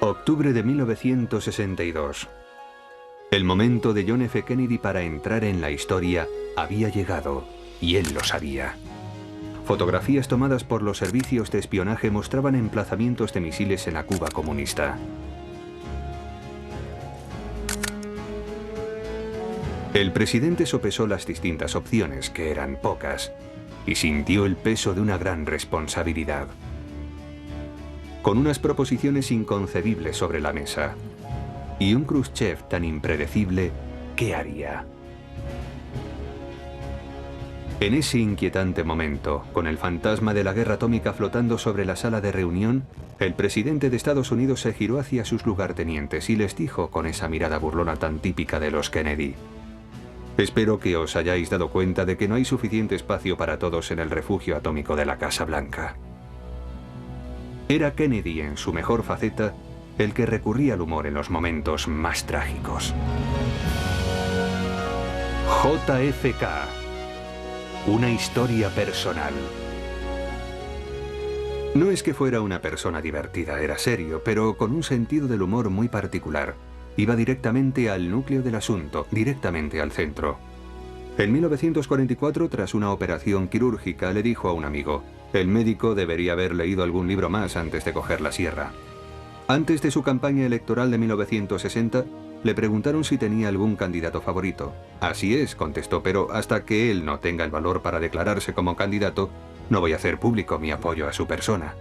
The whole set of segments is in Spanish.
Octubre de 1962. El momento de John F. Kennedy para entrar en la historia había llegado, y él lo sabía. Fotografías tomadas por los servicios de espionaje mostraban emplazamientos de misiles en la Cuba comunista. El presidente sopesó las distintas opciones, que eran pocas, y sintió el peso de una gran responsabilidad. Con unas proposiciones inconcebibles sobre la mesa, y un Khrushchev tan impredecible, ¿qué haría? En ese inquietante momento, con el fantasma de la guerra atómica flotando sobre la sala de reunión, el presidente de Estados Unidos se giró hacia sus lugartenientes y les dijo con esa mirada burlona tan típica de los Kennedy: espero que os hayáis dado cuenta de que no hay suficiente espacio para todos en el refugio atómico de la Casa Blanca. Era Kennedy en su mejor faceta el que recurría al humor en los momentos más trágicos. JFK. Una historia personal. No es que fuera una persona divertida, era serio, pero con un sentido del humor muy particular. Iba directamente al núcleo del asunto, directamente al centro. En 1944, tras una operación quirúrgica, le dijo a un amigo: el médico debería haber leído algún libro más antes de coger la sierra. Antes de su campaña electoral de 1960, le preguntaron si tenía algún candidato favorito. Así es, contestó, pero hasta que él no tenga el valor para declararse como candidato, no voy a hacer público mi apoyo a su persona.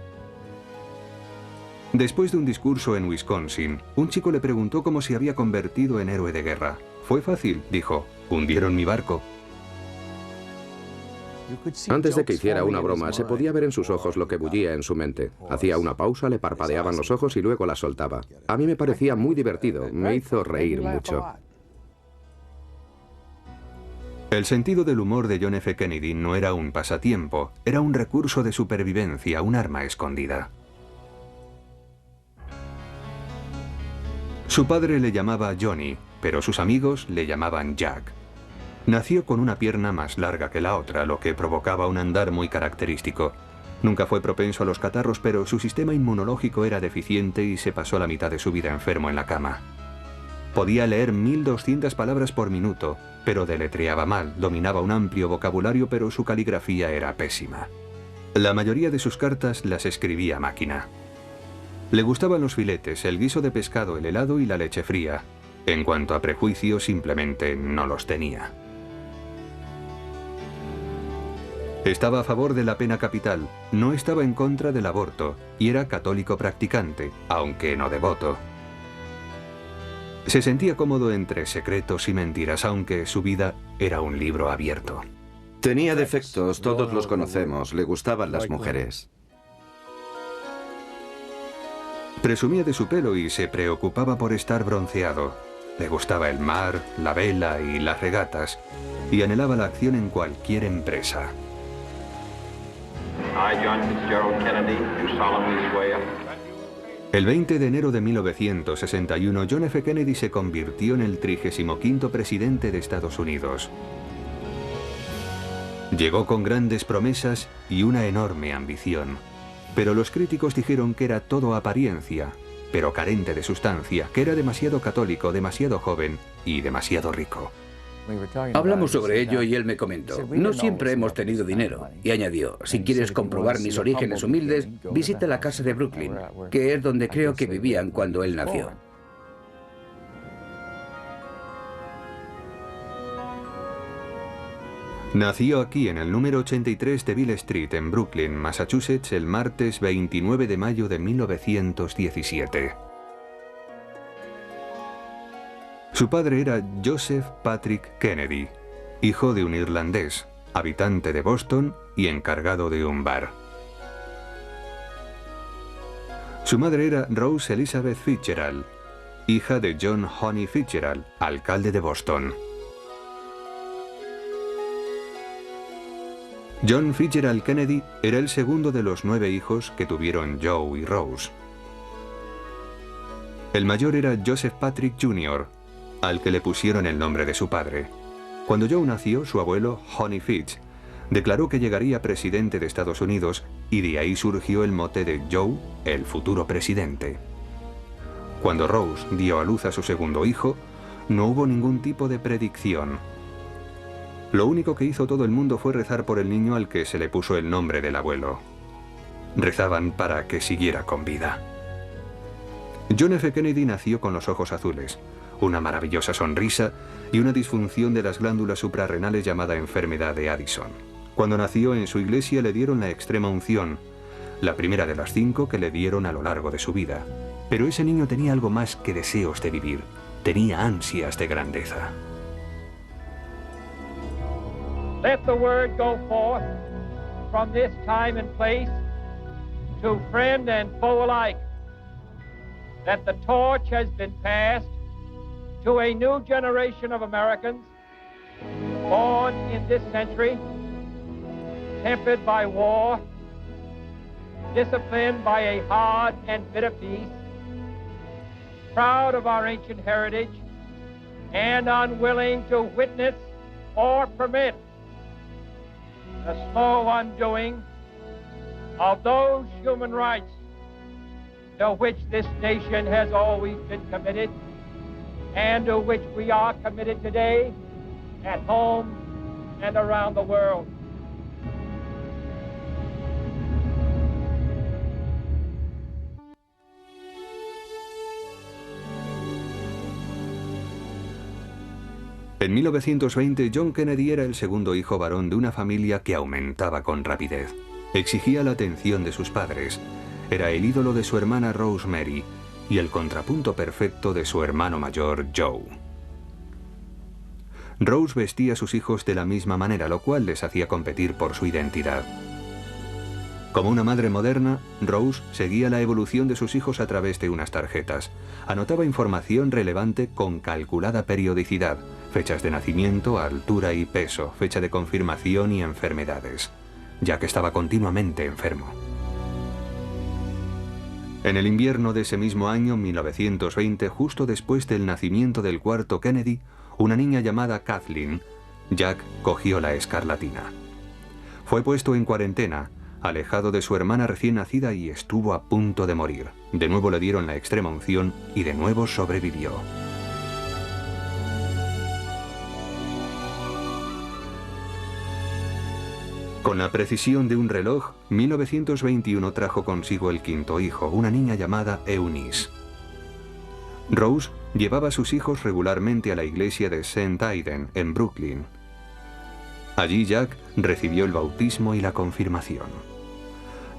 Después de un discurso en Wisconsin, un chico le preguntó cómo se había convertido en héroe de guerra. Fue fácil, dijo: hundieron mi barco. Antes de que hiciera una broma, se podía ver en sus ojos lo que bullía en su mente. Hacía una pausa, le parpadeaban los ojos y luego la soltaba. A mí me parecía muy divertido, me hizo reír mucho. El sentido del humor de John F. Kennedy no era un pasatiempo, era un recurso de supervivencia, un arma escondida. Su padre le llamaba Johnny, pero sus amigos le llamaban Jack. Nació con una pierna más larga que la otra, lo que provocaba un andar muy característico. Nunca fue propenso a los catarros, pero su sistema inmunológico era deficiente y se pasó la mitad de su vida enfermo en la cama. Podía leer 1200 palabras por minuto, pero deletreaba mal, dominaba un amplio vocabulario, pero su caligrafía era pésima. La mayoría de sus cartas las escribía a máquina. Le gustaban los filetes, el guiso de pescado, el helado y la leche fría. En cuanto a prejuicios, simplemente no los tenía. Estaba a favor de la pena capital, no estaba en contra del aborto y era católico practicante, aunque no devoto. Se sentía cómodo entre secretos y mentiras, aunque su vida era un libro abierto. Tenía defectos, todos los conocemos, le gustaban las mujeres. Presumía de su pelo y se preocupaba por estar bronceado. Le gustaba el mar, la vela y las regatas, y anhelaba la acción en cualquier empresa. El 20 de enero de 1961, John F. Kennedy se convirtió en el 35º presidente de Estados Unidos. Llegó con grandes promesas y una enorme ambición. Pero los críticos dijeron que era todo apariencia, pero carente de sustancia, que era demasiado católico, demasiado joven y demasiado rico. Hablamos sobre ello y él me comentó: no siempre hemos tenido dinero. Y añadió: si quieres comprobar mis orígenes humildes, visita la casa de Brooklyn, que es donde creo que vivían cuando él nació. Nació aquí en el número 83 de Beale Street, en Brooklyn, Massachusetts, el martes 29 de mayo de 1917. Su padre era Joseph Patrick Kennedy, hijo de un irlandés, habitante de Boston y encargado de un bar. Su madre era Rose Elizabeth Fitzgerald, hija de John Honey Fitzgerald, alcalde de Boston. John Fitzgerald Kennedy era el segundo de los 9 hijos que tuvieron Joe y Rose. El mayor era Joseph Patrick Jr., al que le pusieron el nombre de su padre. Cuando Joe nació, su abuelo, Honey Fitz, declaró que llegaría presidente de Estados Unidos y de ahí surgió el mote de Joe, el futuro presidente. Cuando Rose dio a luz a su segundo hijo, no hubo ningún tipo de predicción. Lo único que hizo todo el mundo fue rezar por el niño al que se le puso el nombre del abuelo. Rezaban para que siguiera con vida. John F. Kennedy nació con los ojos azules, una maravillosa sonrisa y una disfunción de las glándulas suprarrenales llamada enfermedad de Addison. Cuando nació, en su iglesia le dieron la extrema unción, la primera de las 5 que le dieron a lo largo de su vida. Pero ese niño tenía algo más que deseos de vivir, tenía ansias de grandeza. Let the word go forth from this time and place to friend and foe alike, that the torch has been passed to a new generation of Americans born in this century, tempered by war, disciplined by a hard and bitter peace, proud of our ancient heritage, and unwilling to witness or permit the slow undoing of those human rights to which this nation has always been committed and to which we are committed today at home and around the world. En 1920, John Kennedy era el segundo hijo varón de una familia que aumentaba con rapidez. Exigía la atención de sus padres. Era el ídolo de su hermana Rosemary y el contrapunto perfecto de su hermano mayor, Joe. Rose vestía a sus hijos de la misma manera, lo cual les hacía competir por su identidad. Como una madre moderna, Rose seguía la evolución de sus hijos a través de unas tarjetas. Anotaba información relevante con calculada periodicidad, fechas de nacimiento, altura y peso, fecha de confirmación y enfermedades, ya que estaba continuamente enfermo. En el invierno de ese mismo año, 1920, justo después del nacimiento del cuarto Kennedy, una niña llamada Kathleen, Jack cogió la escarlatina. Fue puesto en cuarentena, alejado de su hermana recién nacida, y estuvo a punto de morir. De nuevo le dieron la extrema unción y de nuevo sobrevivió. Con la precisión de un reloj, 1921 trajo consigo el quinto hijo, una niña llamada Eunice. Rose llevaba a sus hijos regularmente a la iglesia de St. Aidan, en Brooklyn. Allí Jack recibió el bautismo y la confirmación.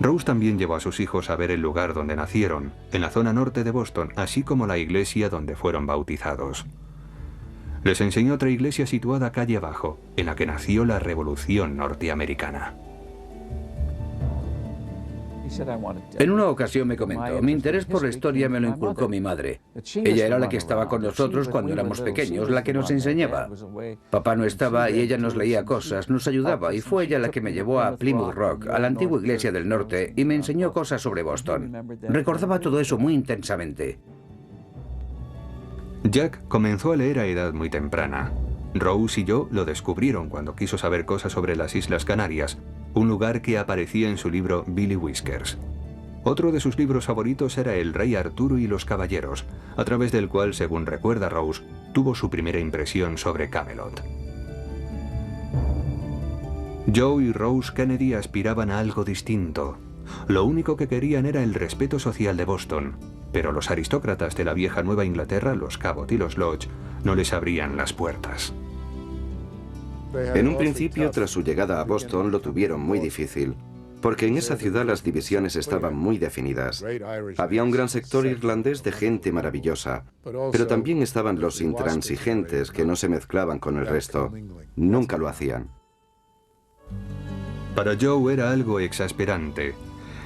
Rose también llevó a sus hijos a ver el lugar donde nacieron, en la zona norte de Boston, así como la iglesia donde fueron bautizados. Les enseñó otra iglesia situada calle abajo, en la que nació la Revolución Norteamericana. En una ocasión me comentó, mi interés por la historia me lo inculcó mi madre. Ella era la que estaba con nosotros cuando éramos pequeños, la que nos enseñaba. Papá no estaba y ella nos leía cosas, nos ayudaba, y fue ella la que me llevó a Plymouth Rock, a la antigua iglesia del norte, y me enseñó cosas sobre Boston. Recordaba todo eso muy intensamente. Jack comenzó a leer a edad muy temprana. Rose y yo lo descubrieron cuando quiso saber cosas sobre las Islas Canarias, un lugar que aparecía en su libro Billy Whiskers. Otro de sus libros favoritos era El Rey Arturo y los Caballeros, a través del cual, según recuerda Rose, tuvo su primera impresión sobre Camelot. Joe y Rose Kennedy aspiraban a algo distinto. Lo único que querían era el respeto social de Boston, pero los aristócratas de la vieja Nueva Inglaterra, los Cabot y los Lodge, no les abrían las puertas. En un principio, tras su llegada a Boston, lo tuvieron muy difícil, porque en esa ciudad las divisiones estaban muy definidas. Había un gran sector irlandés de gente maravillosa, pero también estaban los intransigentes que no se mezclaban con el resto. Nunca lo hacían. Para Joe era algo exasperante,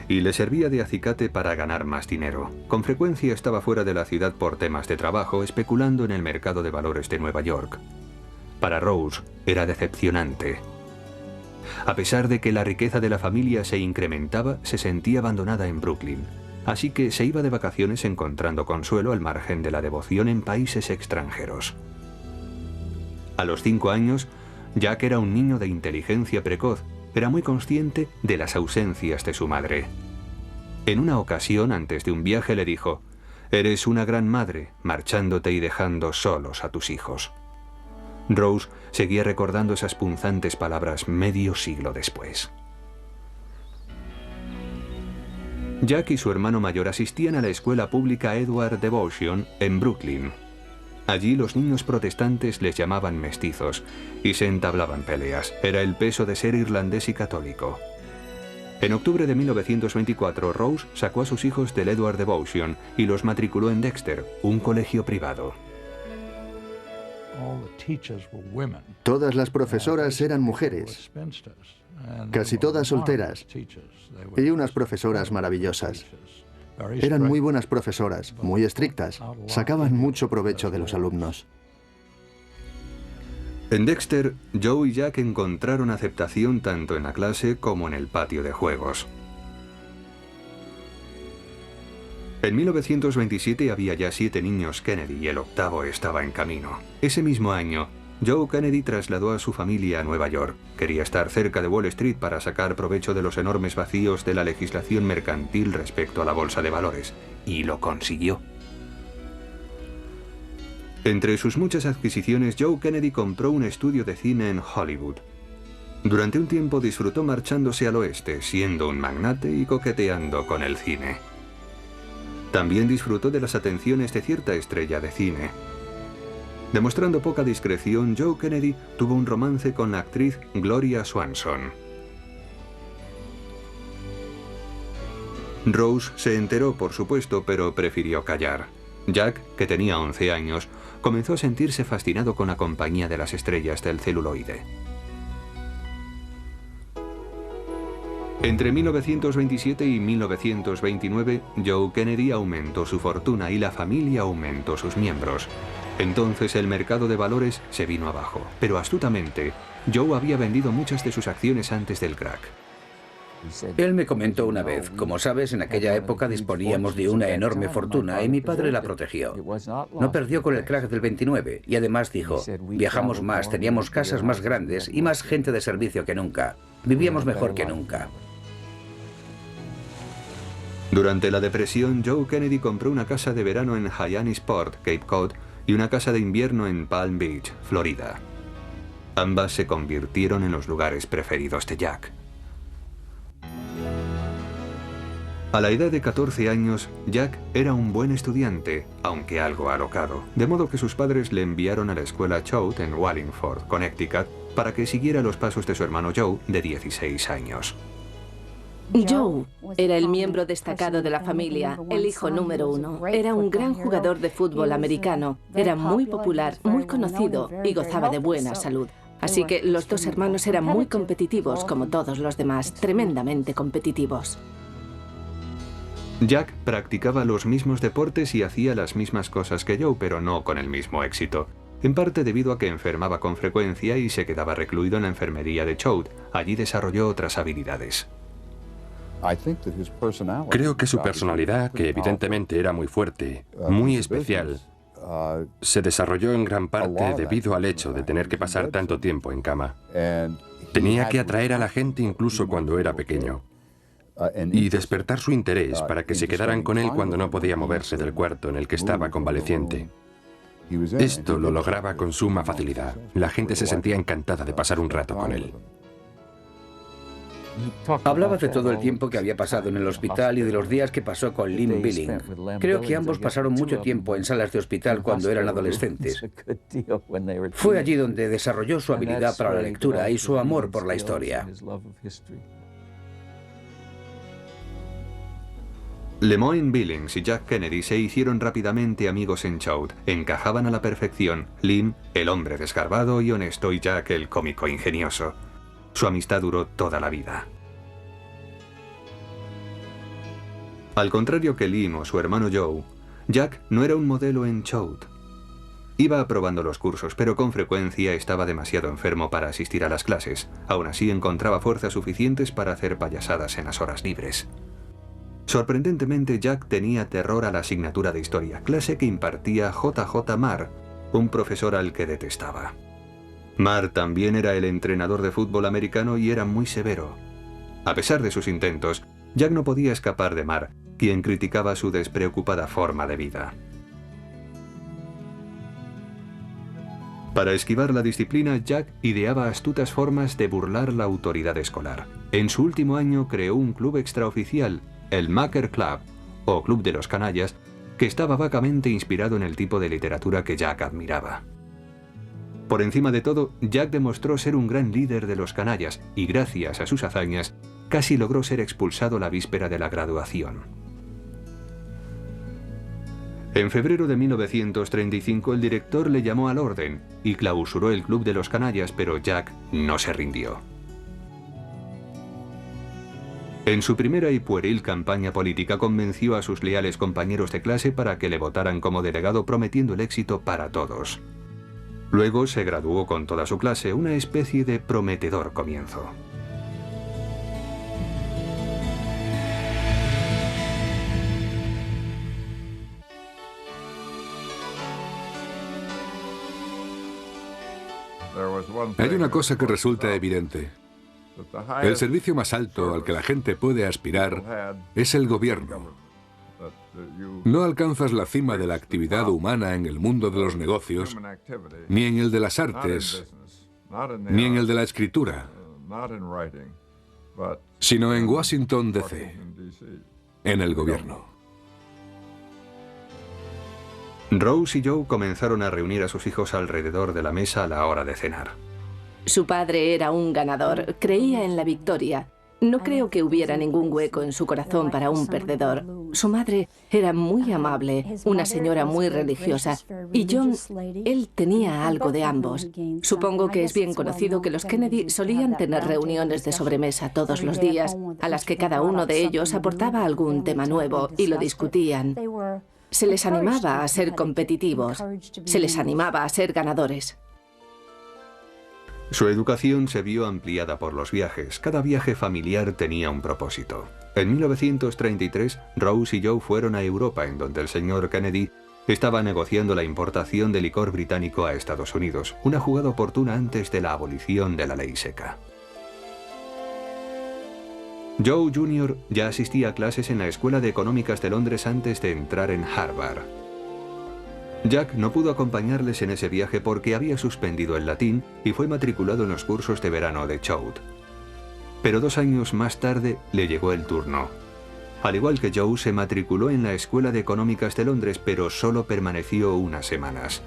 y le servía de acicate para ganar más dinero. Con frecuencia estaba fuera de la ciudad por temas de trabajo, especulando en el mercado de valores de Nueva York. Para Rose era decepcionante. A pesar de que la riqueza de la familia se incrementaba, se sentía abandonada en Brooklyn. Así que se iba de vacaciones encontrando consuelo al margen de la devoción en países extranjeros. A los 5 años, Jack era un niño de inteligencia precoz. Era muy consciente de las ausencias de su madre. En una ocasión, antes de un viaje, le dijo: Eres una gran madre, marchándote y dejando solos a tus hijos. Rose seguía recordando esas punzantes palabras medio siglo después. Jack y su hermano mayor asistían a la escuela pública Edward Devotion en Brooklyn. Allí los niños protestantes les llamaban mestizos y se entablaban peleas. Era el peso de ser irlandés y católico. En octubre de 1924, Rose sacó a sus hijos del Edward Devotion y los matriculó en Dexter, un colegio privado. Todas las profesoras eran mujeres, casi todas solteras, y unas profesoras maravillosas. Eran muy buenas profesoras, muy estrictas, sacaban mucho provecho de los alumnos. En Dexter, Joe y Jack encontraron aceptación tanto en la clase como en el patio de juegos. En 1927 había ya 7 niños Kennedy y el 8º estaba en camino. Ese mismo año, Joe Kennedy trasladó a su familia a Nueva York. Quería estar cerca de Wall Street para sacar provecho de los enormes vacíos de la legislación mercantil respecto a la bolsa de valores. Y lo consiguió. Entre sus muchas adquisiciones, Joe Kennedy compró un estudio de cine en Hollywood. Durante un tiempo disfrutó marchándose al oeste, siendo un magnate y coqueteando con el cine. También disfrutó de las atenciones de cierta estrella de cine. Demostrando poca discreción, Joe Kennedy tuvo un romance con la actriz Gloria Swanson. Rose se enteró, por supuesto, pero prefirió callar. Jack, que tenía 11 años, comenzó a sentirse fascinado con la compañía de las estrellas del celuloide. Entre 1927 y 1929, Joe Kennedy aumentó su fortuna y la familia aumentó sus miembros. Entonces el mercado de valores se vino abajo, pero astutamente, Joe había vendido muchas de sus acciones antes del crack. Él me comentó una vez, como sabes, en aquella época disponíamos de una enorme fortuna y mi padre la protegió. No perdió con el crack del 29 y además dijo, viajamos más, teníamos casas más grandes y más gente de servicio que nunca. Vivíamos mejor que nunca. Durante la depresión, Joe Kennedy compró una casa de verano en Hyannisport, Cape Cod, y una casa de invierno en Palm Beach, Florida. Ambas se convirtieron en los lugares preferidos de Jack. A la edad de 14 años, Jack era un buen estudiante, aunque algo alocado, de modo que sus padres le enviaron a la escuela Choate en Wallingford, Connecticut, para que siguiera los pasos de su hermano Joe, de 16 años. Joe era el miembro destacado de la familia, el hijo número 1. Era un gran jugador de fútbol americano, era muy popular, muy conocido y gozaba de buena salud. Así que los dos hermanos eran muy competitivos, como todos los demás, tremendamente competitivos. Jack practicaba los mismos deportes y hacía las mismas cosas que Joe, pero no con el mismo éxito. En parte debido a que enfermaba con frecuencia y se quedaba recluido en la enfermería de Choate. Allí desarrolló otras habilidades. Creo que su personalidad, que evidentemente era muy fuerte, muy especial, se desarrolló en gran parte debido al hecho de tener que pasar tanto tiempo en cama. Tenía que atraer a la gente incluso cuando era pequeño y despertar su interés para que se quedaran con él cuando no podía moverse del cuarto en el que estaba convaleciente. Esto lo lograba con suma facilidad. La gente se sentía encantada de pasar un rato con él. Hablaba de todo el tiempo que había pasado en el hospital y de los días que pasó con Lynn Billing. Creo que ambos pasaron mucho tiempo en salas de hospital cuando eran adolescentes. Fue allí donde desarrolló su habilidad para la lectura y su amor por la historia. Lemoyne Billings y Jack Kennedy se hicieron rápidamente amigos en Choate. Encajaban a la perfección. Lynn, el hombre desgarbado y honesto, y Jack, el cómico ingenioso. Su amistad duró toda la vida. Al contrario que Lynn o su hermano Joe, Jack no era un modelo en Choate. Iba aprobando los cursos, pero con frecuencia estaba demasiado enfermo para asistir a las clases. Aún así encontraba fuerzas suficientes para hacer payasadas en las horas libres. Sorprendentemente, Jack tenía terror a la asignatura de historia, clase que impartía J.J. Marr, un profesor al que detestaba. Marr también era el entrenador de fútbol americano y era muy severo. A pesar de sus intentos, Jack no podía escapar de Marr, quien criticaba su despreocupada forma de vida. Para esquivar la disciplina, Jack ideaba astutas formas de burlar la autoridad escolar. En su último año creó un club extraoficial, el Macker Club, o Club de los Canallas, que estaba vagamente inspirado en el tipo de literatura que Jack admiraba. Por encima de todo, Jack demostró ser un gran líder de los canallas y gracias a sus hazañas, casi logró ser expulsado la víspera de la graduación. En febrero de 1935 el director le llamó al orden y clausuró el Club de los Canallas, pero Jack no se rindió. En su primera y pueril campaña política convenció a sus leales compañeros de clase para que le votaran como delegado, prometiendo el éxito para todos. Luego se graduó con toda su clase, una especie de prometedor comienzo. Hay una cosa que resulta evidente. El servicio más alto al que la gente puede aspirar es el gobierno. No alcanzas la cima de la actividad humana en el mundo de los negocios, ni en el de las artes, ni en el de la escritura, sino en Washington, D.C., en el gobierno. Rose y Joe comenzaron a reunir a sus hijos alrededor de la mesa a la hora de cenar. Su padre era un ganador, creía en la victoria. No creo que hubiera ningún hueco en su corazón para un perdedor. Su madre era muy amable, una señora muy religiosa, y John, él tenía algo de ambos. Supongo que es bien conocido que los Kennedy solían tener reuniones de sobremesa todos los días, a las que cada uno de ellos aportaba algún tema nuevo y lo discutían. Se les animaba a ser competitivos, se les animaba a ser ganadores. Su educación se vio ampliada por los viajes. Cada viaje familiar tenía un propósito. En 1933, Rose y Joe fueron a Europa, en donde el señor Kennedy estaba negociando la importación de licor británico a Estados Unidos, una jugada oportuna antes de la abolición de la ley seca. Joe Jr. ya asistía a clases en la Escuela de Económicas de Londres antes de entrar en Harvard. Jack no pudo acompañarles en ese viaje porque había suspendido el latín y fue matriculado en los cursos de verano de Choate. Pero 2 años más tarde le llegó el turno. Al igual que Joe, se matriculó en la Escuela de Económicas de Londres, pero solo permaneció unas semanas.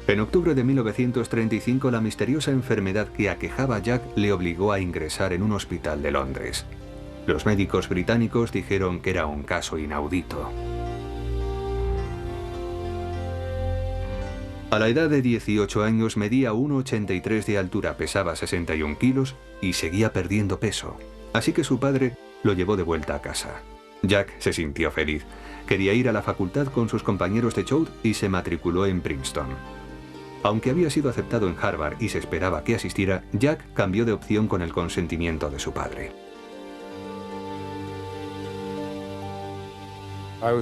En octubre de 1935, la misteriosa enfermedad que aquejaba a Jack le obligó a ingresar en un hospital de Londres. Los médicos británicos dijeron que era un caso inaudito. A la edad de 18 años medía 1,83 de altura, pesaba 61 kilos y seguía perdiendo peso. Así que su padre lo llevó de vuelta a casa. Jack se sintió feliz. Quería ir a la facultad con sus compañeros de Choate y se matriculó en Princeton. Aunque había sido aceptado en Harvard y se esperaba que asistiera, Jack cambió de opción con el consentimiento de su padre.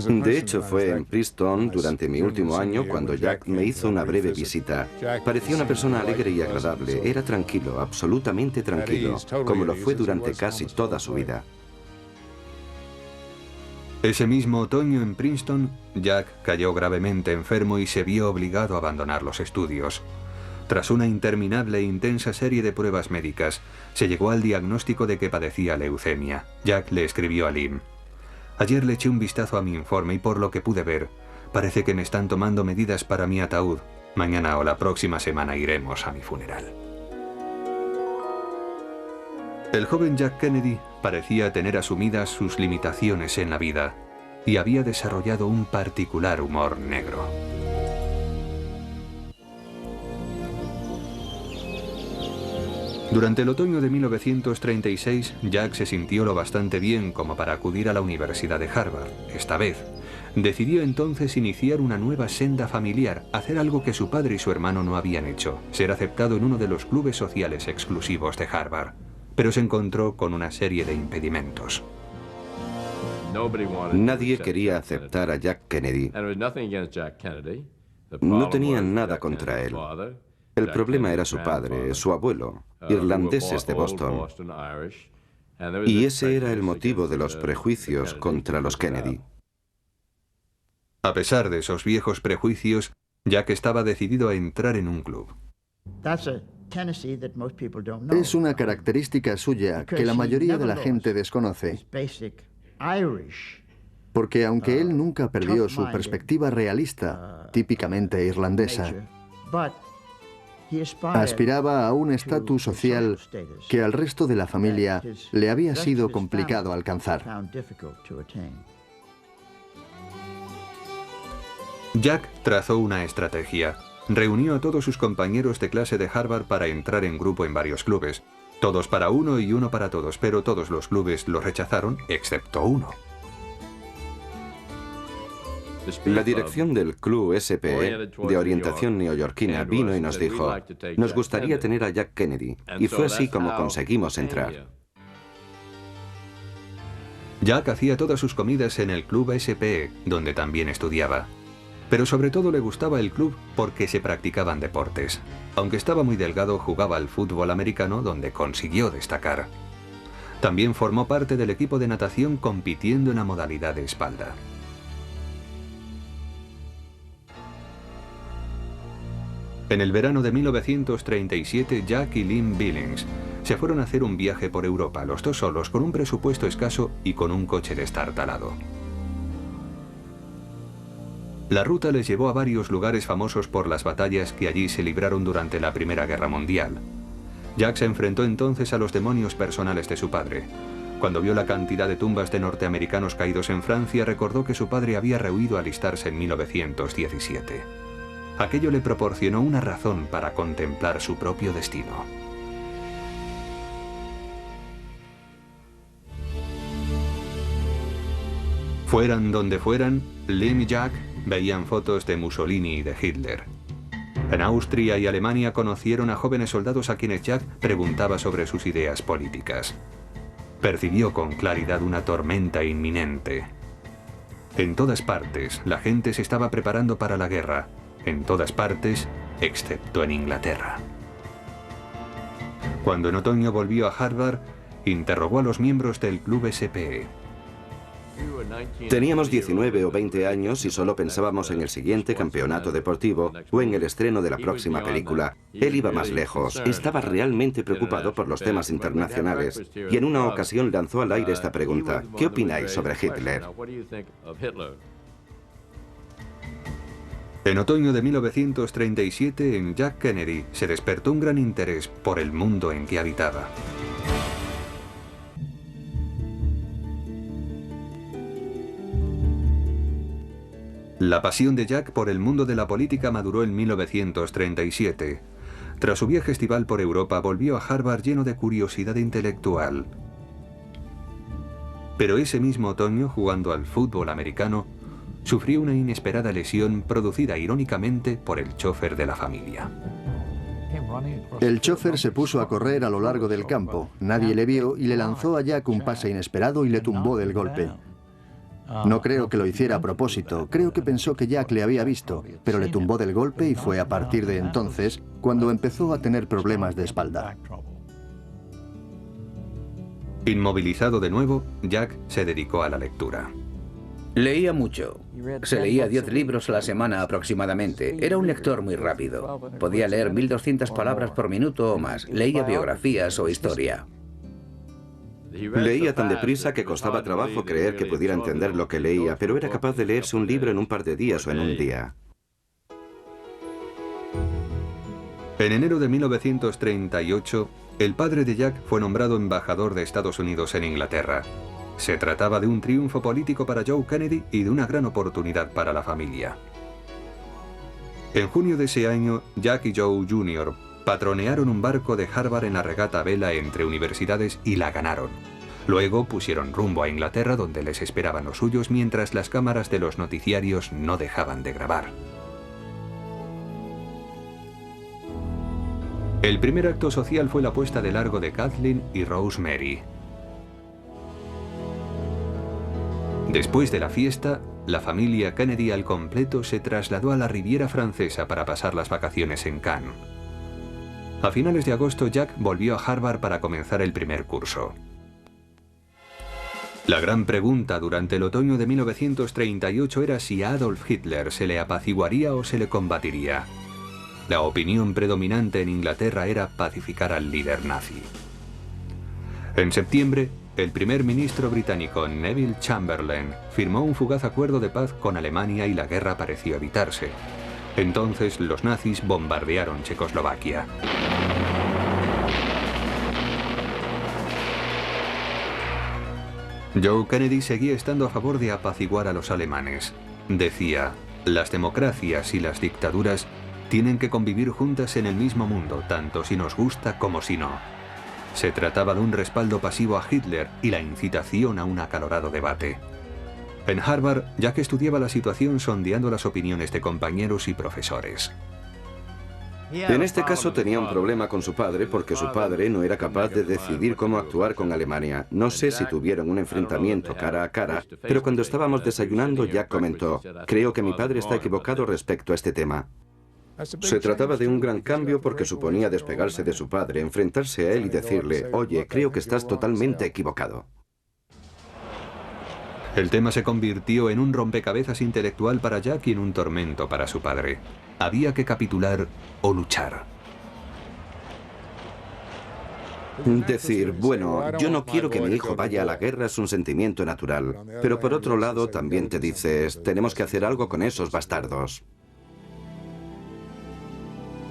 De hecho, fue en Princeton durante mi último año cuando Jack me hizo una breve visita. Parecía una persona alegre y agradable. Era tranquilo, absolutamente tranquilo, como lo fue durante casi toda su vida. Ese mismo otoño en Princeton, Jack cayó gravemente enfermo y se vio obligado a abandonar los estudios. Tras una interminable e intensa serie de pruebas médicas, se llegó al diagnóstico de que padecía leucemia. Jack le escribió a Lynn: «Ayer le eché un vistazo a mi informe y por lo que pude ver, parece que me están tomando medidas para mi ataúd. Mañana o la próxima semana iremos a mi funeral». El joven Jack Kennedy parecía tener asumidas sus limitaciones en la vida y había desarrollado un particular humor negro. Durante el otoño de 1936, Jack se sintió lo bastante bien como para acudir a la Universidad de Harvard. Esta vez, decidió entonces iniciar una nueva senda familiar, hacer algo que su padre y su hermano no habían hecho, ser aceptado en uno de los clubes sociales exclusivos de Harvard. Pero se encontró con una serie de impedimentos. Nadie quería aceptar a Jack Kennedy. No tenían nada contra él. El problema era su padre, su abuelo, irlandeses de Boston. Y ese era el motivo de los prejuicios contra los Kennedy. A pesar de esos viejos prejuicios, Jack estaba decidido a entrar en un club. Es una característica suya que la mayoría de la gente desconoce. Porque aunque él nunca perdió su perspectiva realista, típicamente irlandesa, aspiraba a un estatus social que al resto de la familia le había sido complicado alcanzar. Jack trazó una estrategia. Reunió a todos sus compañeros de clase de Harvard para entrar en grupo en varios clubes. Todos para uno y uno para todos, pero todos los clubes lo rechazaron, excepto uno. La dirección del club SPE, de orientación neoyorquina, vino y nos dijo: nos gustaría tener a Jack Kennedy, y fue así como conseguimos entrar. Jack hacía todas sus comidas en el club SPE, donde también estudiaba. Pero sobre todo le gustaba el club porque se practicaban deportes. Aunque estaba muy delgado, jugaba al fútbol americano, donde consiguió destacar. También formó parte del equipo de natación compitiendo en la modalidad de espalda. En el verano de 1937, Jack y Lynn Billings se fueron a hacer un viaje por Europa, los dos solos, con un presupuesto escaso y con un coche destartalado. La ruta les llevó a varios lugares famosos por las batallas que allí se libraron durante la Primera Guerra Mundial. Jack se enfrentó entonces a los demonios personales de su padre. Cuando vio la cantidad de tumbas de norteamericanos caídos en Francia, recordó que su padre había rehuido alistarse en 1917. Aquello le proporcionó una razón para contemplar su propio destino. Fueran donde fueran, Lynn y Jack veían fotos de Mussolini y de Hitler. En Austria y Alemania conocieron a jóvenes soldados a quienes Jack preguntaba sobre sus ideas políticas. Percibió con claridad una tormenta inminente. En todas partes, la gente se estaba preparando para la guerra. En todas partes, excepto en Inglaterra. Cuando en otoño volvió a Harvard, interrogó a los miembros del club SPE. Teníamos 19 o 20 años y solo pensábamos en el siguiente campeonato deportivo o en el estreno de la próxima película. Él iba más lejos, estaba realmente preocupado por los temas internacionales y en una ocasión lanzó al aire esta pregunta: ¿qué opináis sobre Hitler? En otoño de 1937, en Jack Kennedy se despertó un gran interés por el mundo en que habitaba. La pasión de Jack por el mundo de la política maduró en 1937. Tras su viaje estival por Europa, volvió a Harvard lleno de curiosidad intelectual. Pero ese mismo otoño, jugando al fútbol americano, sufrió una inesperada lesión producida irónicamente por el chofer de la familia. El chofer se puso a correr a lo largo del campo. Nadie le vio y le lanzó a Jack un pase inesperado y le tumbó del golpe. No creo que lo hiciera a propósito, creo que pensó que Jack le había visto, pero le tumbó del golpe y fue a partir de entonces cuando empezó a tener problemas de espalda. Inmovilizado de nuevo, Jack se dedicó a la lectura. Leía mucho. Se leía 10 libros a la semana aproximadamente. Era un lector muy rápido. Podía leer 1200 palabras por minuto o más. Leía biografías o historia. Leía tan deprisa que costaba trabajo creer que pudiera entender lo que leía, pero era capaz de leerse un libro en un par de días o en un día. En enero de 1938, el padre de Jack fue nombrado embajador de Estados Unidos en Inglaterra. Se trataba de un triunfo político para Joe Kennedy y de una gran oportunidad para la familia. En junio de ese año, Jack y Joe Jr. patronearon un barco de Harvard en la regata a vela entre universidades y la ganaron. Luego pusieron rumbo a Inglaterra, donde les esperaban los suyos, mientras las cámaras de los noticiarios no dejaban de grabar. El primer acto social fue la puesta de largo de Kathleen y Rosemary. Después de la fiesta, la familia Kennedy al completo se trasladó a la Riviera Francesa para pasar las vacaciones en Cannes. A finales de agosto, Jack volvió a Harvard para comenzar el primer curso. La gran pregunta durante el otoño de 1938 era si a Adolf Hitler se le apaciguaría o se le combatiría. La opinión predominante en Inglaterra era pacificar al líder nazi. En septiembre, el primer ministro británico Neville Chamberlain firmó un fugaz acuerdo de paz con Alemania y la guerra pareció evitarse. Entonces los nazis bombardearon Checoslovaquia. Joe Kennedy seguía estando a favor de apaciguar a los alemanes. Decía, las democracias y las dictaduras tienen que convivir juntas en el mismo mundo, tanto si nos gusta como si no. Se trataba de un respaldo pasivo a Hitler y la incitación a un acalorado debate. En Harvard, Jack estudiaba la situación sondeando las opiniones de compañeros y profesores. En este caso tenía un problema con su padre porque su padre no era capaz de decidir cómo actuar con Alemania. No sé si tuvieron un enfrentamiento cara a cara, pero cuando estábamos desayunando Jack comentó, creo que mi padre está equivocado respecto a este tema. Se trataba de un gran cambio porque suponía despegarse de su padre, enfrentarse a él y decirle, oye, creo que estás totalmente equivocado. El tema se convirtió en un rompecabezas intelectual para Jack y en un tormento para su padre. Había que capitular o luchar. Decir, bueno, yo no quiero que mi hijo vaya a la guerra es un sentimiento natural. Pero por otro lado también te dices, tenemos que hacer algo con esos bastardos.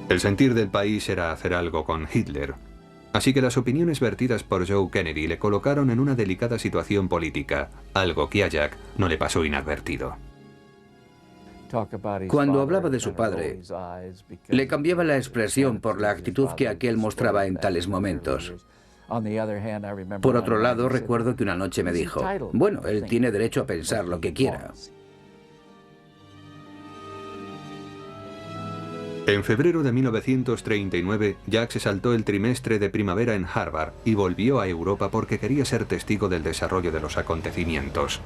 El sentir del país era hacer algo con Hitler. Así que las opiniones vertidas por Joe Kennedy le colocaron en una delicada situación política, algo que a Jack no le pasó inadvertido. Cuando hablaba de su padre, le cambiaba la expresión por la actitud que aquel mostraba en tales momentos. Por otro lado, recuerdo que una noche me dijo, bueno, él tiene derecho a pensar lo que quiera. En febrero de 1939, Jack se saltó el trimestre de primavera en Harvard y volvió a Europa porque quería ser testigo del desarrollo de los acontecimientos.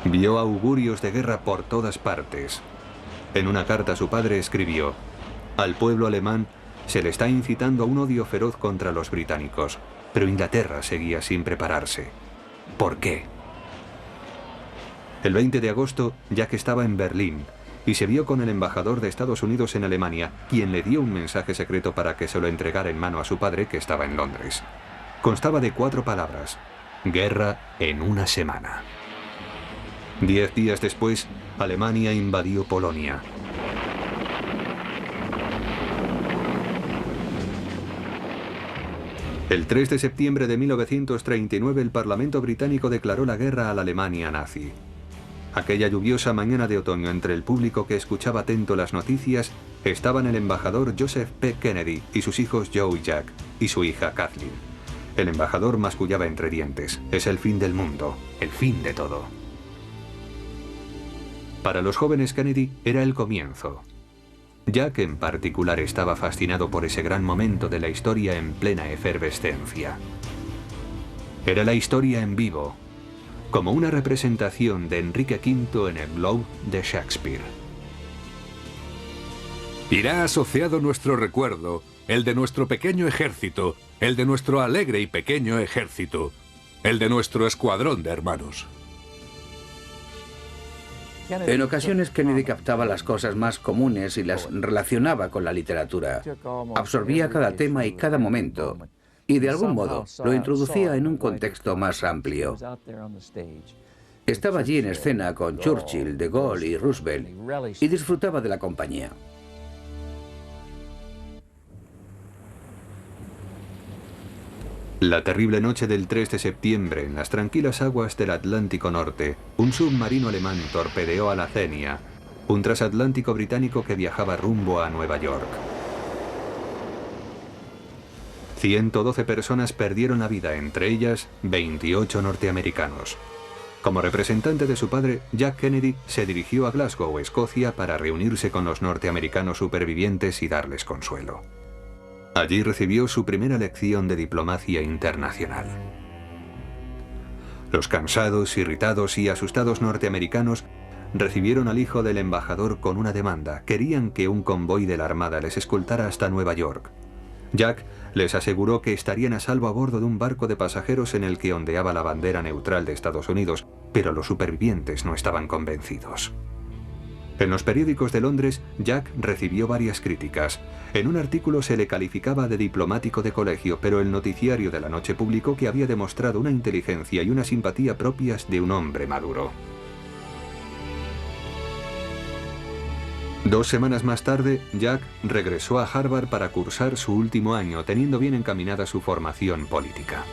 Vio augurios de guerra por todas partes. En una carta su padre escribió, al pueblo alemán se le está incitando a un odio feroz contra los británicos, pero Inglaterra seguía sin prepararse. ¿Por qué? El 20 de agosto, Jack estaba en Berlín y se vio con el embajador de Estados Unidos en Alemania, quien le dio un mensaje secreto para que se lo entregara en mano a su padre, que estaba en Londres. Constaba de 4 palabras: guerra en una semana. 10 días después, Alemania invadió Polonia. El 3 de septiembre de 1939, el Parlamento británico declaró la guerra a la Alemania nazi. Aquella lluviosa mañana de otoño, entre el público que escuchaba atento las noticias, estaban el embajador Joseph P. Kennedy y sus hijos Joe y Jack, y su hija Kathleen. El embajador mascullaba entre dientes: es el fin del mundo, el fin de todo. Para los jóvenes Kennedy era el comienzo. Jack en particular estaba fascinado por ese gran momento de la historia en plena efervescencia. Era la historia en vivo, como una representación de Enrique V en el Globe de Shakespeare. Irá asociado nuestro recuerdo, el de nuestro pequeño ejército, el de nuestro alegre y pequeño ejército, el de nuestro escuadrón de hermanos. En ocasiones Kennedy captaba las cosas más comunes y las relacionaba con la literatura. Absorbía cada tema y cada momento, y de algún modo lo introducía en un contexto más amplio. Estaba allí en escena con Churchill, de Gaulle y Roosevelt, y disfrutaba de la compañía. La terrible noche del 3 de septiembre, en las tranquilas aguas del Atlántico Norte, un submarino alemán torpedeó a la Xenia, un transatlántico británico que viajaba rumbo a Nueva York. 112 personas perdieron la vida, entre ellas 28 norteamericanos. Como representante de su padre, Jack Kennedy se dirigió a Glasgow, Escocia, para reunirse con los norteamericanos supervivientes y darles consuelo. Allí recibió su primera lección de diplomacia internacional. Los cansados, irritados y asustados norteamericanos recibieron al hijo del embajador con una demanda. Querían que un convoy de la Armada les escoltara hasta Nueva York. Jack les aseguró que estarían a salvo a bordo de un barco de pasajeros en el que ondeaba la bandera neutral de Estados Unidos, pero los supervivientes no estaban convencidos. En los periódicos de Londres, Jack recibió varias críticas. En un artículo se le calificaba de diplomático de colegio, pero el noticiario de la noche publicó que había demostrado una inteligencia y una simpatía propias de un hombre maduro. 2 semanas más tarde, Jack regresó a Harvard para cursar su último año, teniendo bien encaminada su formación política.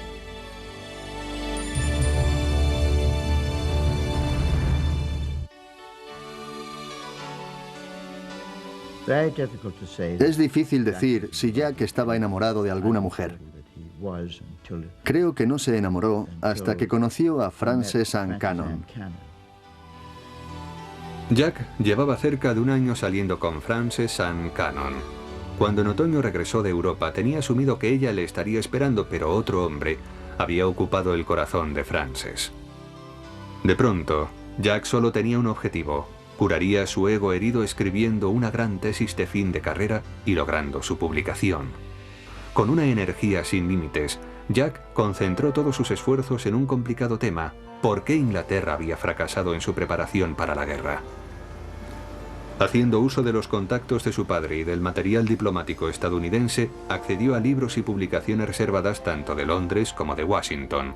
Es difícil decir si Jack estaba enamorado de alguna mujer. Creo que no se enamoró hasta que conoció a Frances Ann Cannon. Jack llevaba cerca de 1 año saliendo con Frances Ann Cannon. Cuando en otoño regresó de Europa, tenía asumido que ella le estaría esperando, pero otro hombre había ocupado el corazón de Frances. De pronto, Jack solo tenía un objetivo: curaría su ego herido escribiendo una gran tesis de fin de carrera y logrando su publicación. Con una energía sin límites, Jack concentró todos sus esfuerzos en un complicado tema: ¿por qué Inglaterra había fracasado en su preparación para la guerra? Haciendo uso de los contactos de su padre y del material diplomático estadounidense, accedió a libros y publicaciones reservadas tanto de Londres como de Washington.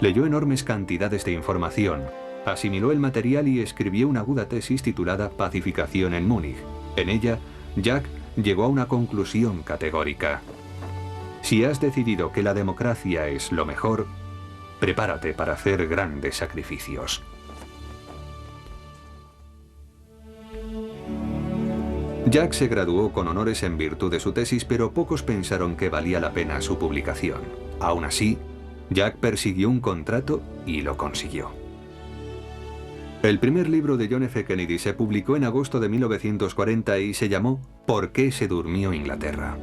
Leyó enormes cantidades de información, asimiló el material y escribió una aguda tesis titulada Pacificación en Múnich. En ella, Jack llegó a una conclusión categórica: si has decidido que la democracia es lo mejor, prepárate para hacer grandes sacrificios. Jack se graduó con honores en virtud de su tesis, pero pocos pensaron que valía la pena su publicación. Aún así, Jack persiguió un contrato y lo consiguió. El primer libro de John F. Kennedy se publicó en agosto de 1940 y se llamó ¿Por qué se durmió Inglaterra?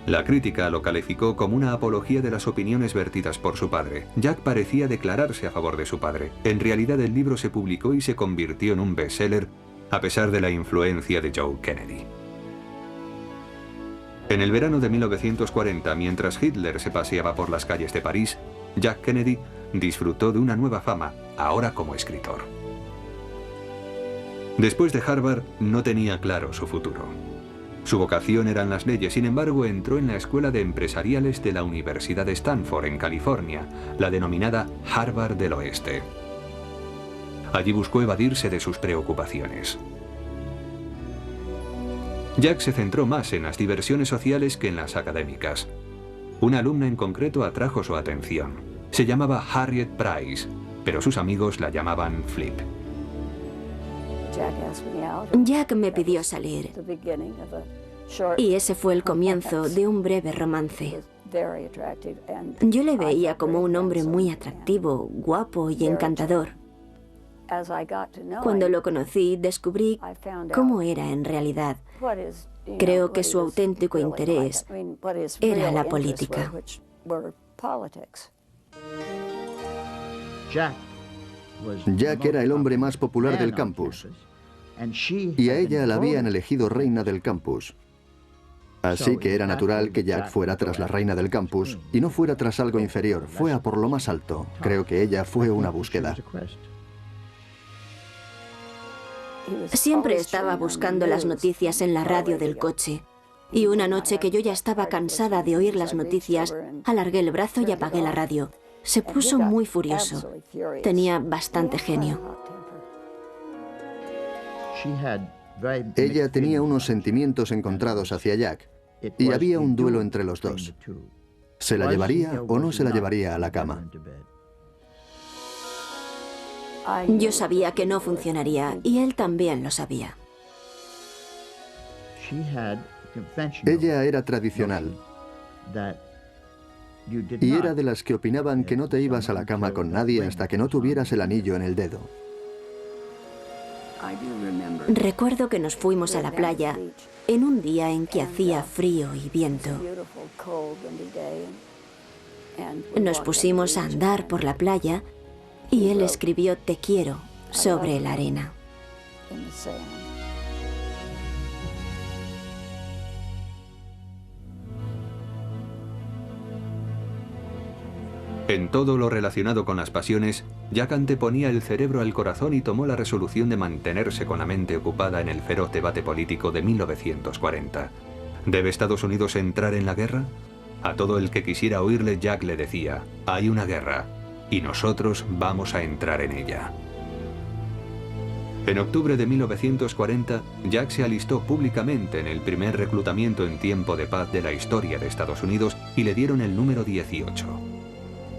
La crítica lo calificó como una apología de las opiniones vertidas por su padre. Jack parecía declararse a favor de su padre. En realidad, el libro se publicó y se convirtió en un bestseller a pesar de la influencia de Joe Kennedy. En el verano de 1940, mientras Hitler se paseaba por las calles de París, Jack Kennedy disfrutó de una nueva fama, ahora como escritor. Después de Harvard, no tenía claro su futuro. Su vocación eran las leyes, sin embargo, entró en la Escuela de Empresariales de la Universidad de Stanford, en California, la denominada Harvard del Oeste. Allí buscó evadirse de sus preocupaciones. Jack se centró más en las diversiones sociales que en las académicas. Una alumna en concreto atrajo su atención. Se llamaba Harriet Price, pero sus amigos la llamaban Flip. Jack me pidió salir, y ese fue el comienzo de un breve romance. Yo le veía como un hombre muy atractivo, guapo y encantador. Cuando lo conocí, descubrí cómo era en realidad. Creo que su auténtico interés era la política. Jack era el hombre más popular del campus, y a ella la habían elegido reina del campus. Así que era natural que Jack fuera tras la reina del campus y no fuera tras algo inferior, fue a por lo más alto. Creo que ella fue una búsqueda. Siempre estaba buscando las noticias en la radio del coche. Y una noche que yo ya estaba cansada de oír las noticias, alargué el brazo y apagué la radio. Se puso muy furioso. Tenía bastante genio. Ella tenía unos sentimientos encontrados hacia Jack, y había un duelo entre los dos. ¿Se la llevaría o no se la llevaría a la cama? Yo sabía que no funcionaría, y él también lo sabía. Ella era tradicional, y era de las que opinaban que no te ibas a la cama con nadie hasta que no tuvieras el anillo en el dedo. Recuerdo que nos fuimos a la playa en un día en que hacía frío y viento. Nos pusimos a andar por la playa y él escribió "Te quiero" sobre la arena. En todo lo relacionado con las pasiones, Jack anteponía el cerebro al corazón y tomó la resolución de mantenerse con la mente ocupada en el feroz debate político de 1940. ¿Debe Estados Unidos entrar en la guerra? A todo el que quisiera oírle, Jack le decía, hay una guerra, y nosotros vamos a entrar en ella. En octubre de 1940, Jack se alistó públicamente en el primer reclutamiento en tiempo de paz de la historia de Estados Unidos y le dieron el número 18.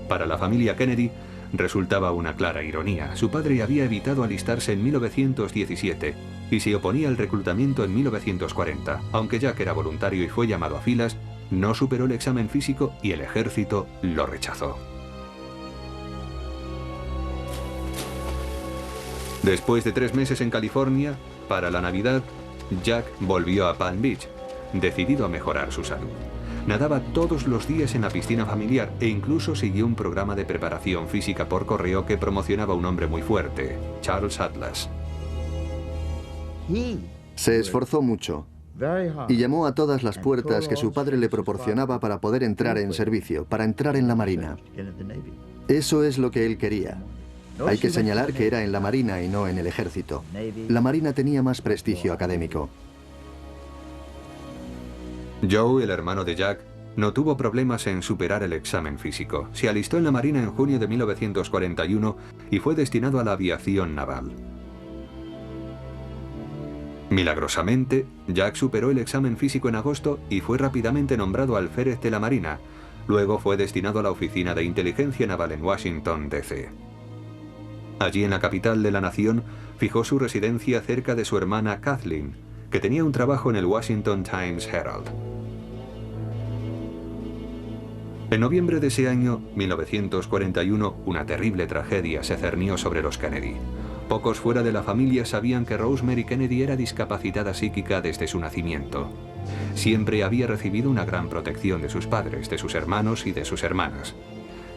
Para la familia Kennedy, resultaba una clara ironía. Su padre había evitado alistarse en 1917 y se oponía al reclutamiento en 1940. Aunque Jack era voluntario y fue llamado a filas, no superó el examen físico y el ejército lo rechazó. Después de 3 meses en California, para la Navidad, Jack volvió a Palm Beach, decidido a mejorar su salud. Nadaba todos los días en la piscina familiar e incluso siguió un programa de preparación física por correo que promocionaba a un hombre muy fuerte, Charles Atlas. Se esforzó mucho y llamó a todas las puertas que su padre le proporcionaba para poder entrar en servicio, para entrar en la Marina. Eso es lo que él quería. Hay que señalar que era en la Marina y no en el Ejército. La Marina tenía más prestigio académico. Joe, el hermano de Jack, no tuvo problemas en superar el examen físico. Se alistó en la Marina en junio de 1941 y fue destinado a la aviación naval. Milagrosamente, Jack superó el examen físico en agosto y fue rápidamente nombrado alférez de la Marina. Luego fue destinado a la Oficina de Inteligencia Naval en Washington, D.C. Allí en la capital de la nación, fijó su residencia cerca de su hermana Kathleen, que tenía un trabajo en el Washington Times Herald. En noviembre de ese año, 1941, una terrible tragedia se cernió sobre los Kennedy. Pocos fuera de la familia sabían que Rosemary Kennedy era discapacitada psíquica desde su nacimiento. Siempre había recibido una gran protección de sus padres, de sus hermanos y de sus hermanas.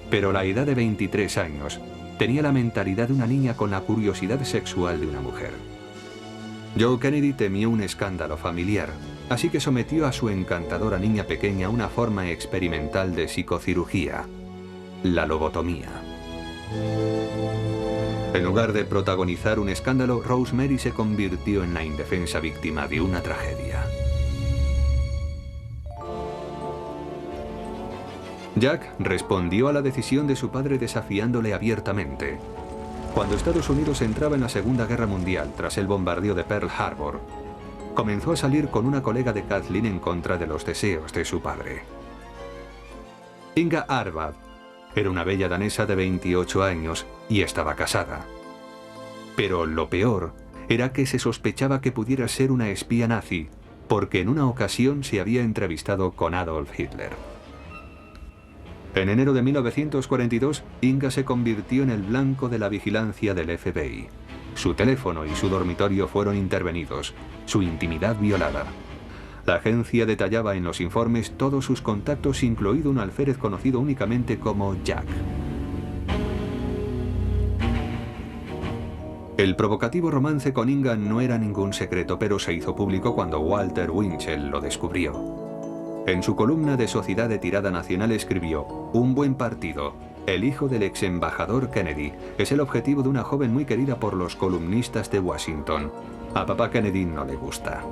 Pero a la edad de 23 años, tenía la mentalidad de una niña con la curiosidad sexual de una mujer. Joe Kennedy temió un escándalo familiar, así que sometió a su encantadora niña pequeña a una forma experimental de psicocirugía, la lobotomía. En lugar de protagonizar un escándalo, Rosemary se convirtió en la indefensa víctima de una tragedia. Jack respondió a la decisión de su padre desafiándole abiertamente. Cuando Estados Unidos entraba en la Segunda Guerra Mundial tras el bombardeo de Pearl Harbor, comenzó a salir con una colega de Kathleen en contra de los deseos de su padre. Inga Arvad era una bella danesa de 28 años y estaba casada. Pero lo peor era que se sospechaba que pudiera ser una espía nazi, porque en una ocasión se había entrevistado con Adolf Hitler. En enero de 1942, Inga se convirtió en el blanco de la vigilancia del FBI. Su teléfono y su dormitorio fueron intervenidos, su intimidad violada. La agencia detallaba en los informes todos sus contactos, incluido un alférez conocido únicamente como Jack. El provocativo romance con Inga no era ningún secreto, pero se hizo público cuando Walter Winchell lo descubrió. En su columna de Sociedad de Tirada Nacional escribió: "Un buen partido, el hijo del ex embajador Kennedy, es el objetivo de una joven muy querida por los columnistas de Washington. A papá Kennedy no le gusta".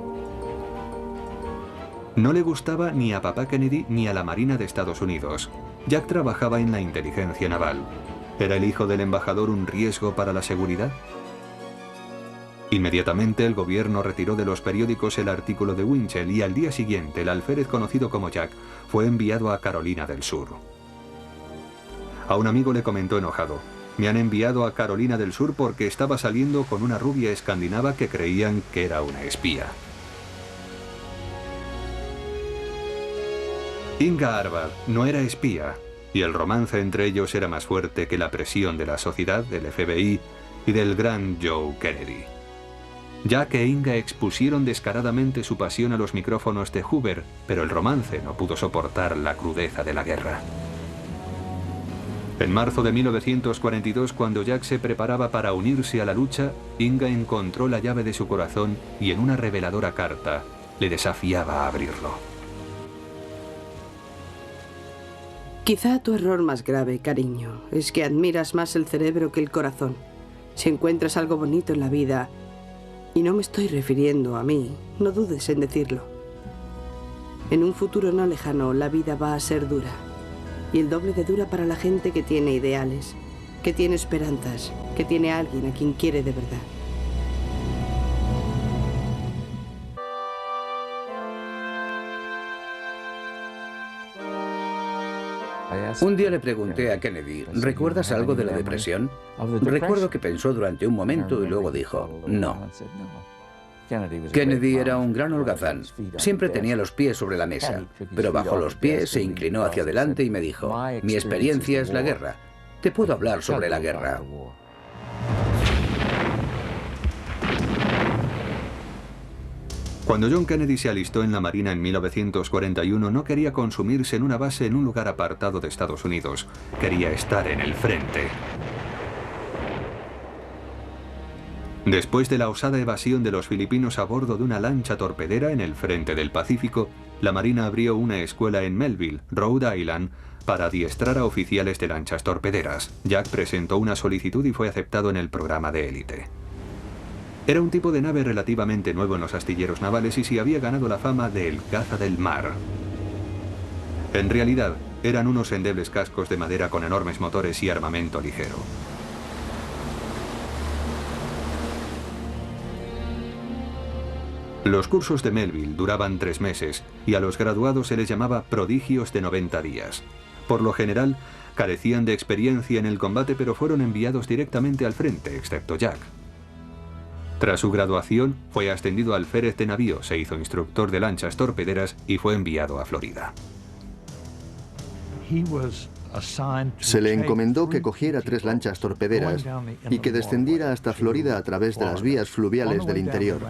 No le gustaba ni a papá Kennedy ni a la Marina de Estados Unidos. Jack trabajaba en la inteligencia naval. ¿Era el hijo del embajador un riesgo para la seguridad? Inmediatamente el gobierno retiró de los periódicos el artículo de Winchell y al día siguiente el alférez conocido como Jack fue enviado a Carolina del Sur. A un amigo le comentó enojado: "Me han enviado a Carolina del Sur porque estaba saliendo con una rubia escandinava que creían que era una espía". Inga Arvad no era espía y el romance entre ellos era más fuerte que la presión de la sociedad, del FBI y del gran Joe Kennedy. Jack e Inga expusieron descaradamente su pasión a los micrófonos de Hoover, pero el romance no pudo soportar la crudeza de la guerra. En marzo de 1942, cuando Jack se preparaba para unirse a la lucha, Inga encontró la llave de su corazón y en una reveladora carta le desafiaba a abrirlo. Quizá tu error más grave, cariño, es que admiras más el cerebro que el corazón. Si encuentras algo bonito en la vida, y no me estoy refiriendo a mí, no dudes en decirlo. En un futuro no lejano, la vida va a ser dura. Y el doble de dura para la gente que tiene ideales, que tiene esperanzas, que tiene a alguien a quien quiere de verdad. Un día le pregunté a Kennedy, ¿recuerdas algo de la depresión? Recuerdo que pensó durante un momento y luego dijo, no. Kennedy era un gran holgazán. Siempre tenía los pies sobre la mesa, pero bajó los pies, se inclinó hacia adelante y me dijo, mi experiencia es la guerra. Te puedo hablar sobre la guerra. Cuando John Kennedy se alistó en la Marina en 1941, no quería consumirse en una base en un lugar apartado de Estados Unidos. Quería estar en el frente. Después de la osada evasión de los filipinos a bordo de una lancha torpedera en el frente del Pacífico, la Marina abrió una escuela en Melville, Rhode Island, para adiestrar a oficiales de lanchas torpederas. Jack presentó una solicitud y fue aceptado en el programa de élite. Era un tipo de nave relativamente nuevo en los astilleros navales y se había ganado la fama de el caza del mar. En realidad, eran unos endebles cascos de madera con enormes motores y armamento ligero. Los cursos de Melville duraban 3 meses y a los graduados se les llamaba prodigios de 90 días. Por lo general, carecían de experiencia en el combate, pero fueron enviados directamente al frente, excepto Jack. Tras su graduación, fue ascendido al alférez de navío, se hizo instructor de lanchas torpederas y fue enviado a Florida. Se le encomendó que cogiera 3 lanchas torpederas y que descendiera hasta Florida a través de las vías fluviales del interior.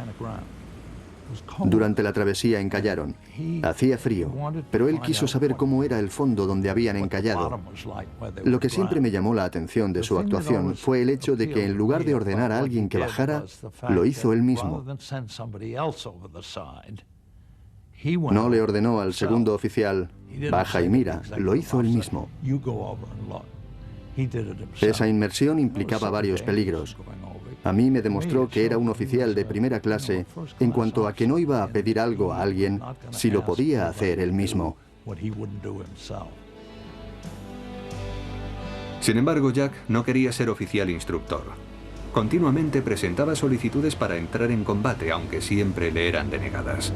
Durante la travesía encallaron. Hacía frío, pero él quiso saber cómo era el fondo donde habían encallado. Lo que siempre me llamó la atención de su actuación fue el hecho de que en lugar de ordenar a alguien que bajara, lo hizo él mismo. No le ordenó al segundo oficial, baja y mira, lo hizo él mismo. Esa inmersión implicaba varios peligros. A mí me demostró que era un oficial de primera clase en cuanto a que no iba a pedir algo a alguien si lo podía hacer él mismo. Sin embargo, Jack no quería ser oficial instructor. Continuamente presentaba solicitudes para entrar en combate, aunque siempre le eran denegadas.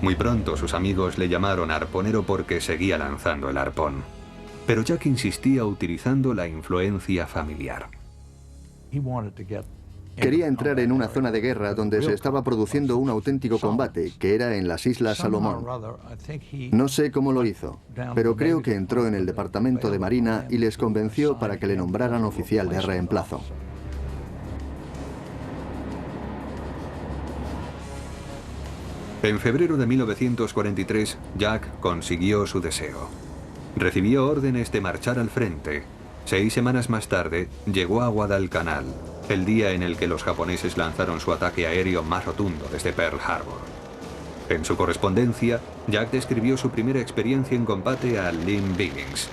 Muy pronto sus amigos le llamaron arponero porque seguía lanzando el arpón. Pero Jack insistía utilizando la influencia familiar. Quería entrar en una zona de guerra donde se estaba produciendo un auténtico combate, que era en las Islas Salomón. No sé cómo lo hizo, pero creo que entró en el departamento de Marina y les convenció para que le nombraran oficial de reemplazo. En febrero de 1943, Jack consiguió su deseo. Recibió órdenes de marchar al frente. 6 semanas más tarde, llegó a Guadalcanal, el día en el que los japoneses lanzaron su ataque aéreo más rotundo desde Pearl Harbor. En su correspondencia, Jack describió su primera experiencia en combate a Lynn Billings.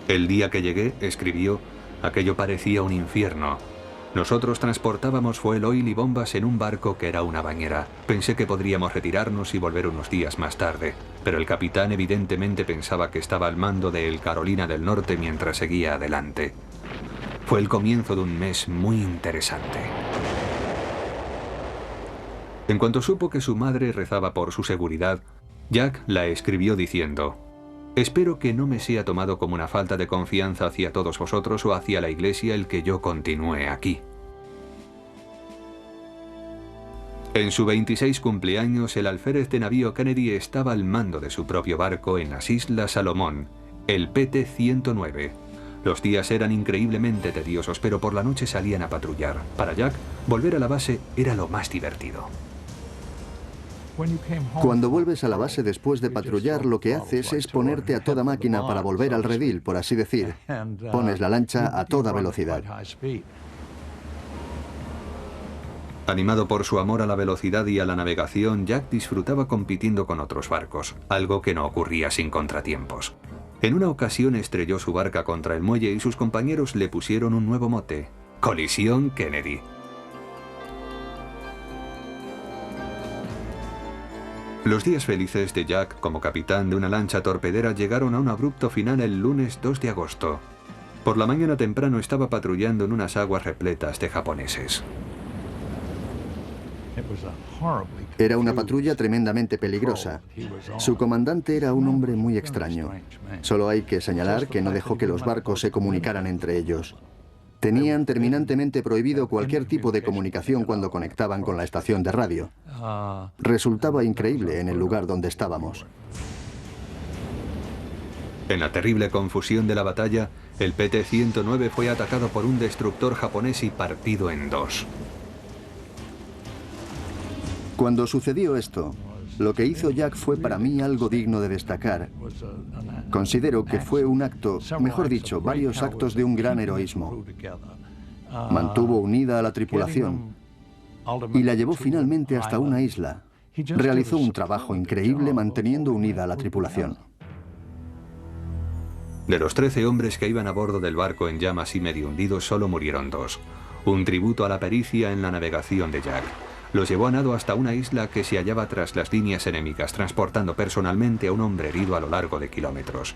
El día que llegué, escribió, aquello parecía un infierno. Nosotros transportábamos fuel, oil y bombas en un barco que era una bañera. Pensé que podríamos retirarnos y volver unos días más tarde, pero el capitán evidentemente pensaba que estaba al mando de el Carolina del Norte mientras seguía adelante. Fue el comienzo de un mes muy interesante. En cuanto supo que su madre rezaba por su seguridad, Jack la escribió diciendo: «Espero que no me sea tomado como una falta de confianza hacia todos vosotros o hacia la Iglesia el que yo continúe aquí». En su 26 cumpleaños, el alférez de navío Kennedy estaba al mando de su propio barco en las Islas Salomón, el PT-109. Los días eran increíblemente tediosos, pero por la noche salían a patrullar. Para Jack, volver a la base era lo más divertido. Cuando vuelves a la base después de patrullar, lo que haces es ponerte a toda máquina para volver al redil, por así decir. Pones la lancha a toda velocidad. Animado por su amor a la velocidad y a la navegación, Jack disfrutaba compitiendo con otros barcos, algo que no ocurría sin contratiempos. En una ocasión estrelló su barca contra el muelle y sus compañeros le pusieron un nuevo mote: Colisión Kennedy. Los días felices de Jack como capitán de una lancha torpedera llegaron a un abrupto final el lunes 2 de agosto. Por la mañana temprano estaba patrullando en unas aguas repletas de japoneses. Era una patrulla tremendamente peligrosa. Su comandante era un hombre muy extraño. Solo hay que señalar que no dejó que los barcos se comunicaran entre ellos. Tenían terminantemente prohibido cualquier tipo de comunicación cuando conectaban con la estación de radio. Resultaba increíble en el lugar donde estábamos. En la terrible confusión de la batalla, el PT-109 fue atacado por un destructor japonés y partido en dos. Cuando sucedió esto, lo que hizo Jack fue para mí algo digno de destacar. Considero que fue un acto, mejor dicho, varios actos de un gran heroísmo. Mantuvo unida a la tripulación y la llevó finalmente hasta una isla. Realizó un trabajo increíble manteniendo unida a la tripulación. De los 13 hombres que iban a bordo del barco en llamas y medio hundido, solo murieron 2. Un tributo a la pericia en la navegación de Jack. Los llevó a nado hasta una isla que se hallaba tras las líneas enemigas, transportando personalmente a un hombre herido a lo largo de kilómetros.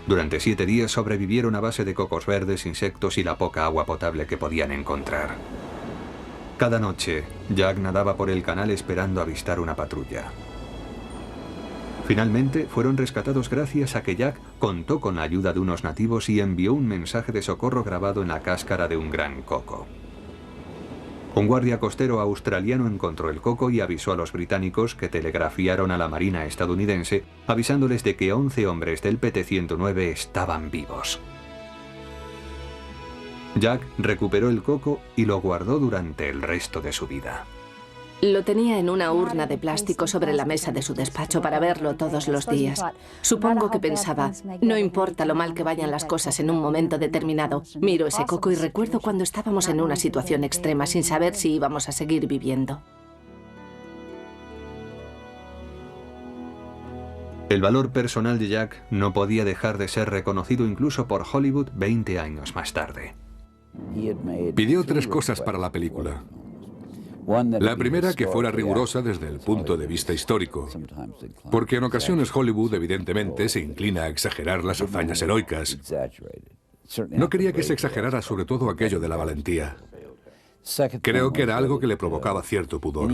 Durante 7 días sobrevivieron a base de cocos verdes, insectos y la poca agua potable que podían encontrar. Cada noche, Jack nadaba por el canal esperando avistar una patrulla. Finalmente, fueron rescatados gracias a que Jack contó con la ayuda de unos nativos y envió un mensaje de socorro grabado en la cáscara de un gran coco. Un guardia costero australiano encontró el coco y avisó a los británicos, que telegrafiaron a la Marina estadounidense avisándoles de que 11 hombres del PT-109 estaban vivos. Jack recuperó el coco y lo guardó durante el resto de su vida. Lo tenía en una urna de plástico sobre la mesa de su despacho para verlo todos los días. Supongo que pensaba, no importa lo mal que vayan las cosas en un momento determinado, miro ese coco y recuerdo cuando estábamos en una situación extrema sin saber si íbamos a seguir viviendo. El valor personal de Jack no podía dejar de ser reconocido incluso por Hollywood 20 años más tarde. Pidió 3 cosas para la película. La primera, que fuera rigurosa desde el punto de vista histórico, porque en ocasiones Hollywood evidentemente se inclina a exagerar las hazañas heroicas. No quería que se exagerara sobre todo aquello de la valentía. Creo que era algo que le provocaba cierto pudor.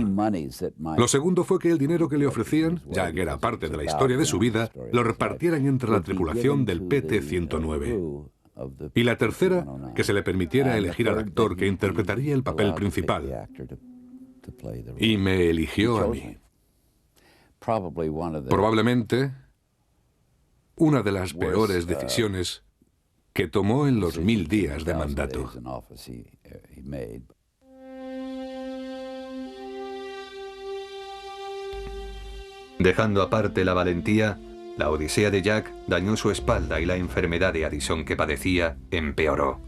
Lo segundo fue que el dinero que le ofrecían, ya que era parte de la historia de su vida, lo repartieran entre la tripulación del PT-109. Y la tercera, que se le permitiera elegir al actor que interpretaría el papel principal. Y me eligió a mí. Probablemente una de las peores decisiones que tomó en los 1000 días de mandato. Dejando aparte la valentía, la odisea de Jack dañó su espalda y la enfermedad de Addison que padecía empeoró.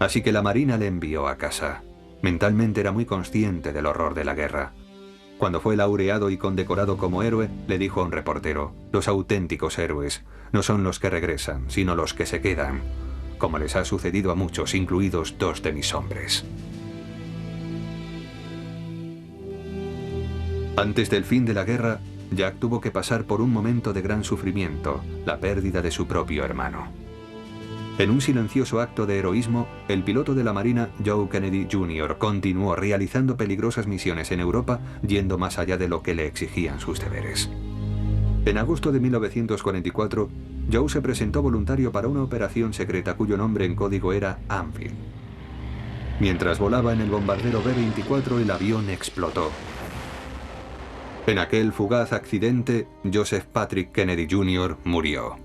Así que la Marina le envió a casa. Mentalmente era muy consciente del horror de la guerra. Cuando fue laureado y condecorado como héroe, le dijo a un reportero: los auténticos héroes no son los que regresan, sino los que se quedan, como les ha sucedido a muchos, incluidos 2 de mis hombres. Antes del fin de la guerra, Jack tuvo que pasar por un momento de gran sufrimiento, la pérdida de su propio hermano. En un silencioso acto de heroísmo, el piloto de la Marina, Joe Kennedy Jr., continuó realizando peligrosas misiones en Europa, yendo más allá de lo que le exigían sus deberes. En agosto de 1944, Joe se presentó voluntario para una operación secreta cuyo nombre en código era Anfield. Mientras volaba en el bombardero B-24, el avión explotó. En aquel fugaz accidente, Joseph Patrick Kennedy Jr. murió.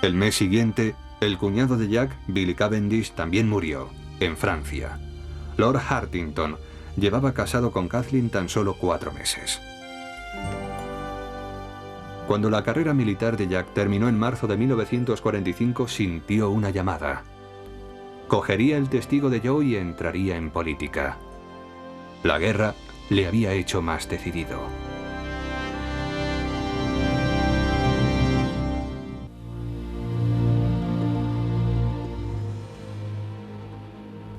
El mes siguiente, el cuñado de Jack, Billy Cavendish, también murió, en Francia. Lord Hartington llevaba casado con Kathleen tan solo 4 meses. Cuando la carrera militar de Jack terminó en marzo de 1945, sintió una llamada. Cogería el testigo de Joe y entraría en política. La guerra le había hecho más decidido.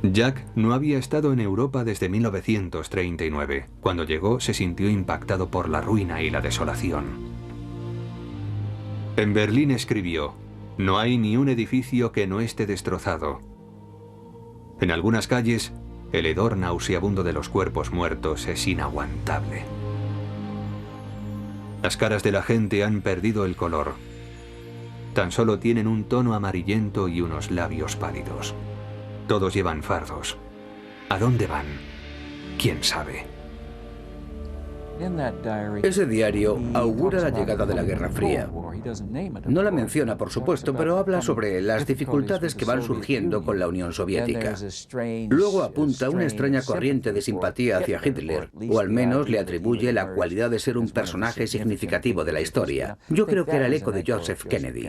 Jack no había estado en Europa desde 1939. Cuando llegó, se sintió impactado por la ruina y la desolación. En Berlín escribió: "No hay ni un edificio que no esté destrozado. En algunas calles, el hedor nauseabundo de los cuerpos muertos es inaguantable. Las caras de la gente han perdido el color. Tan solo tienen un tono amarillento y unos labios pálidos. Todos llevan fardos. ¿A dónde van? ¿Quién sabe?". Ese diario augura la llegada de la Guerra Fría. No la menciona, por supuesto, pero habla sobre las dificultades que van surgiendo con la Unión Soviética. Luego apunta una extraña corriente de simpatía hacia Hitler, o al menos le atribuye la cualidad de ser un personaje significativo de la historia. Yo creo que era el eco de Joseph Kennedy.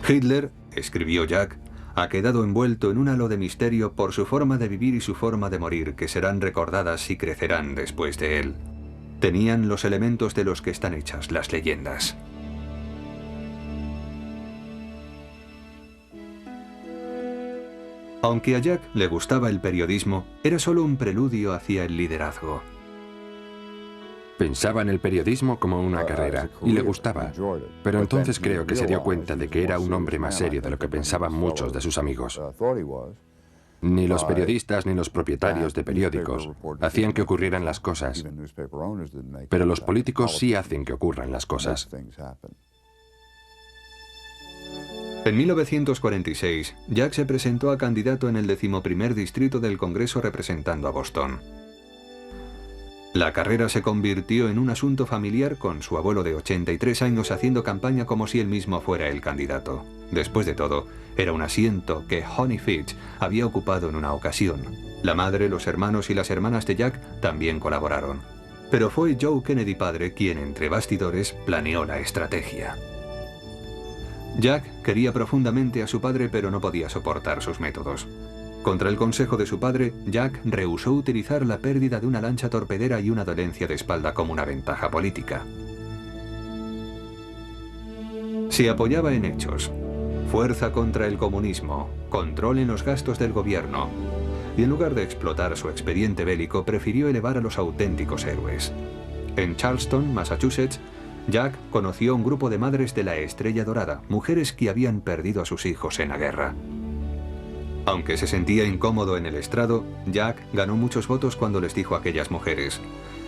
Hitler, escribió Jack, ha quedado envuelto en un halo de misterio por su forma de vivir y su forma de morir, que serán recordadas y crecerán después de él. Tenían los elementos de los que están hechas las leyendas. Aunque a Jack le gustaba el periodismo, era solo un preludio hacia el liderazgo. Pensaba en el periodismo como una carrera, y le gustaba. Pero entonces creo que se dio cuenta de que era un hombre más serio de lo que pensaban muchos de sus amigos. Ni los periodistas ni los propietarios de periódicos hacían que ocurrieran las cosas, pero los políticos sí hacen que ocurran las cosas. En 1946, Jack se presentó a candidato en el 11º distrito del Congreso representando a Boston. La carrera se convirtió en un asunto familiar, con su abuelo de 83 años haciendo campaña como si él mismo fuera el candidato. Después de todo, era un asiento que Honey Fitch había ocupado en una ocasión. La madre, los hermanos y las hermanas de Jack también colaboraron. Pero fue Joe Kennedy padre quien, entre bastidores, planeó la estrategia. Jack quería profundamente a su padre, pero no podía soportar sus métodos. Contra el consejo de su padre, Jack rehusó utilizar la pérdida de una lancha torpedera y una dolencia de espalda como una ventaja política. Se apoyaba en hechos: fuerza contra el comunismo, control en los gastos del gobierno, y en lugar de explotar su expediente bélico, prefirió elevar a los auténticos héroes. En Charleston, Massachusetts, Jack conoció a un grupo de madres de la Estrella Dorada, mujeres que habían perdido a sus hijos en la guerra. Aunque se sentía incómodo en el estrado, Jack ganó muchos votos cuando les dijo a aquellas mujeres: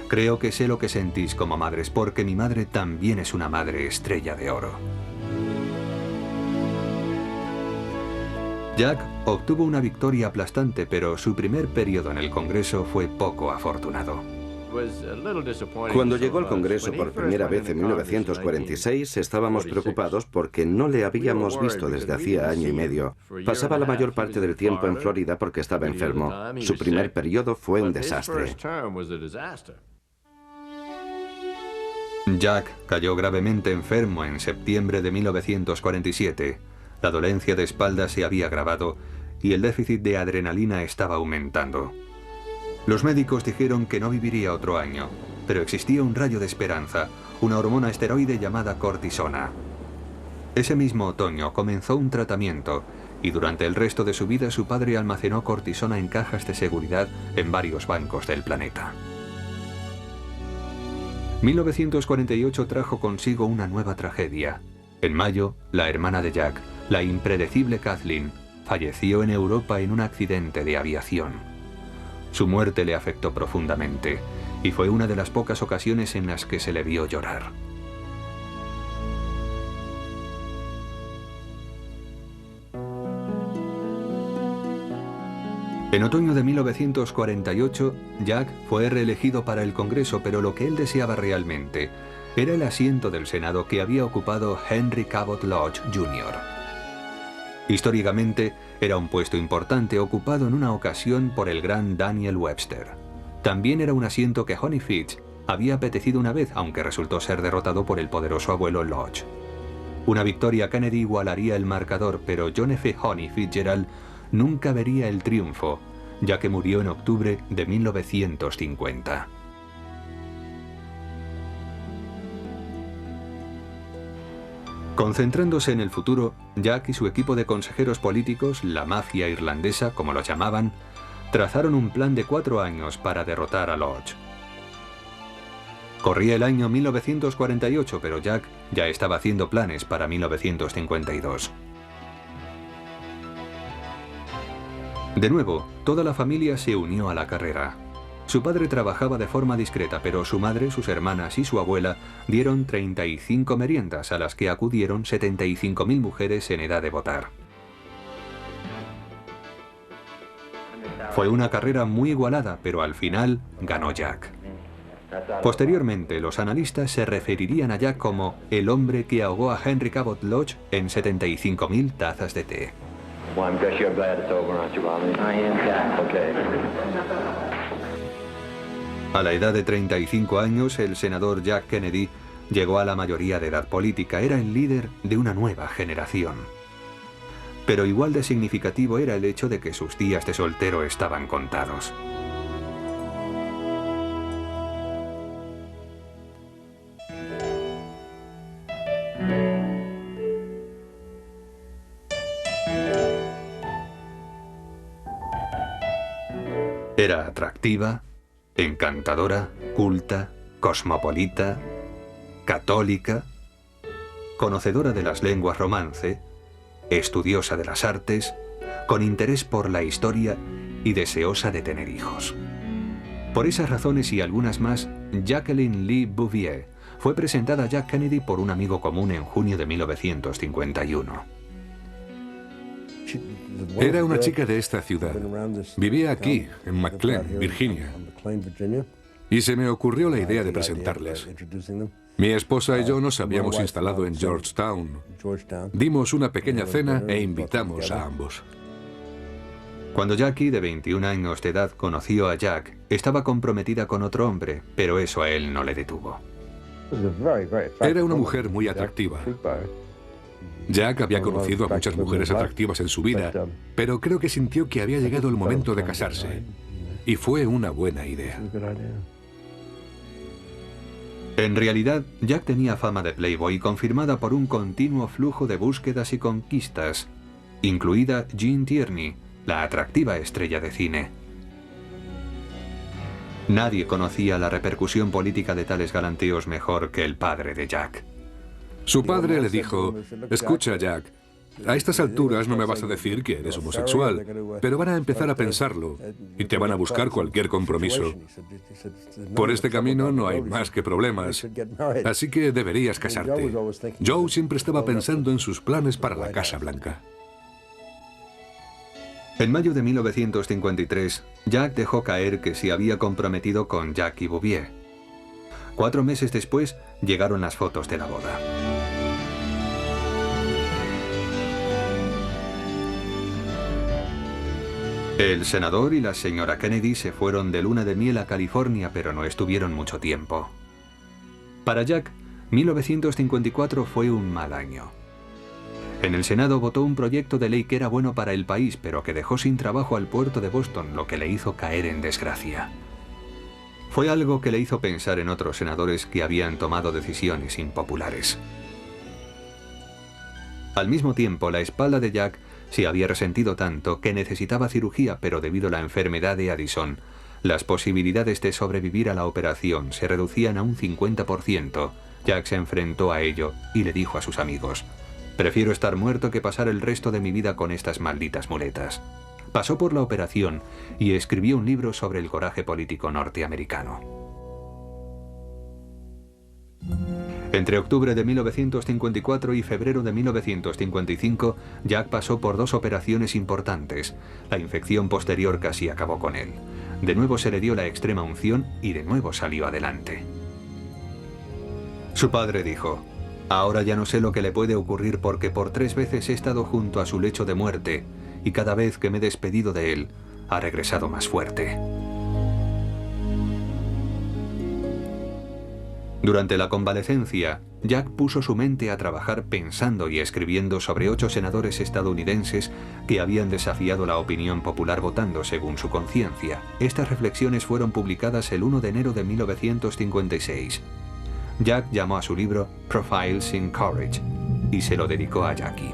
"Creo que sé lo que sentís como madres, porque mi madre también es una madre estrella de oro". Jack obtuvo una victoria aplastante, pero su primer periodo en el Congreso fue poco afortunado. Cuando llegó al Congreso por primera vez en 1946, estábamos preocupados porque no le habíamos visto desde hacía año y medio. Pasaba la mayor parte del tiempo en Florida porque estaba enfermo. Su primer periodo fue un desastre. Jack cayó gravemente enfermo en septiembre de 1947. La dolencia de espalda se había agravado y el déficit de adrenalina estaba aumentando. Los médicos dijeron que no viviría otro año, pero existía un rayo de esperanza, una hormona esteroide llamada cortisona. Ese mismo otoño comenzó un tratamiento y durante el resto de su vida su padre almacenó cortisona en cajas de seguridad en varios bancos del planeta. 1948 trajo consigo una nueva tragedia. En mayo, la hermana de Jack, la impredecible Kathleen, falleció en Europa en un accidente de aviación. Su muerte le afectó profundamente y fue una de las pocas ocasiones en las que se le vio llorar. En otoño de 1948, Jack fue reelegido para el Congreso, pero lo que él deseaba realmente era el asiento del Senado que había ocupado Henry Cabot Lodge Jr. Históricamente, era un puesto importante ocupado en una ocasión por el gran Daniel Webster. También era un asiento que Honey Fitch había apetecido una vez, aunque resultó ser derrotado por el poderoso abuelo Lodge. Una victoria Kennedy igualaría el marcador, pero John F. Honey Fitzgerald nunca vería el triunfo, ya que murió en octubre de 1950. Concentrándose en el futuro, Jack y su equipo de consejeros políticos, la mafia irlandesa, como los llamaban, trazaron un plan de 4 años para derrotar a Lodge. Corría el año 1948, pero Jack ya estaba haciendo planes para 1952. De nuevo, toda la familia se unió a la carrera. Su padre trabajaba de forma discreta, pero su madre, sus hermanas y su abuela dieron 35 meriendas a las que acudieron 75.000 mujeres en edad de votar. Fue una carrera muy igualada, pero al final ganó Jack. Posteriormente, los analistas se referirían a Jack como el hombre que ahogó a Henry Cabot Lodge en 75.000 tazas de té. A la edad de 35 años, el senador Jack Kennedy llegó a la mayoría de edad política. Era el líder de una nueva generación. Pero igual de significativo era el hecho de que sus días de soltero estaban contados. Era atractiva, encantadora, culta, cosmopolita, católica, conocedora de las lenguas romance, estudiosa de las artes, con interés por la historia y deseosa de tener hijos. Por esas razones y algunas más, Jacqueline Lee Bouvier fue presentada a Jack Kennedy por un amigo común en junio de 1951. Era una chica de esta ciudad. Vivía aquí, en McLean, Virginia. Y se me ocurrió la idea de presentarles. Mi esposa y yo nos habíamos instalado en Georgetown. Dimos una pequeña cena e invitamos a ambos. Cuando Jackie, de 21 años de edad, conoció a Jack, estaba comprometida con otro hombre, pero eso a él no le detuvo. Era una mujer muy atractiva. Jack había conocido a muchas mujeres atractivas en su vida, pero creo que sintió que había llegado el momento de casarse. Y fue una buena idea. En realidad, Jack tenía fama de playboy confirmada por un continuo flujo de búsquedas y conquistas, incluida Jean Tierney, la atractiva estrella de cine. Nadie conocía la repercusión política de tales galanteos mejor que el padre de Jack. Su padre le dijo: escucha, Jack, a estas alturas no me vas a decir que eres homosexual, pero van a empezar a pensarlo y te van a buscar cualquier compromiso. Por este camino no hay más que problemas, así que deberías casarte. Joe siempre estaba pensando en sus planes para la Casa Blanca. En mayo de 1953, Jack dejó caer que se había comprometido con Jackie Bouvier. 4 meses después, llegaron las fotos de la boda. El senador y la señora Kennedy se fueron de luna de miel a California, pero no estuvieron mucho tiempo. Para Jack, 1954 fue un mal año. En el Senado votó un proyecto de ley que era bueno para el país, pero que dejó sin trabajo al puerto de Boston, lo que le hizo caer en desgracia. Fue algo que le hizo pensar en otros senadores que habían tomado decisiones impopulares. Al mismo tiempo, la espalda de Jack se había resentido tanto que necesitaba cirugía, pero debido a la enfermedad de Addison, las posibilidades de sobrevivir a la operación se reducían a un 50%. Jack se enfrentó a ello y le dijo a sus amigos: prefiero estar muerto que pasar el resto de mi vida con estas malditas muletas. Pasó por la operación y escribió un libro sobre el coraje político norteamericano. Entre octubre de 1954 y febrero de 1955, Jack pasó por 2 operaciones importantes. La infección posterior casi acabó con él. De nuevo se le dio la extrema unción y de nuevo salió adelante. Su padre dijo: ahora ya no sé lo que le puede ocurrir porque por 3 veces he estado junto a su lecho de muerte y cada vez que me he despedido de él, ha regresado más fuerte. Durante la convalecencia, Jack puso su mente a trabajar pensando y escribiendo sobre 8 senadores estadounidenses que habían desafiado la opinión popular votando según su conciencia. Estas reflexiones fueron publicadas el 1 de enero de 1956. Jack llamó a su libro Profiles in Courage y se lo dedicó a Jackie.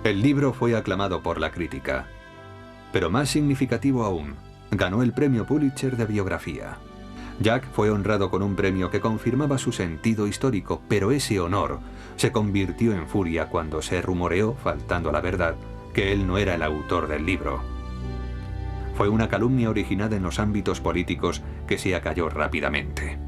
El libro fue aclamado por la crítica, pero más significativo aún, ganó el premio Pulitzer de biografía. Jack fue honrado con un premio que confirmaba su sentido histórico, pero ese honor se convirtió en furia cuando se rumoreó, faltando a la verdad, que él no era el autor del libro. Fue una calumnia originada en los ámbitos políticos que se acalló rápidamente.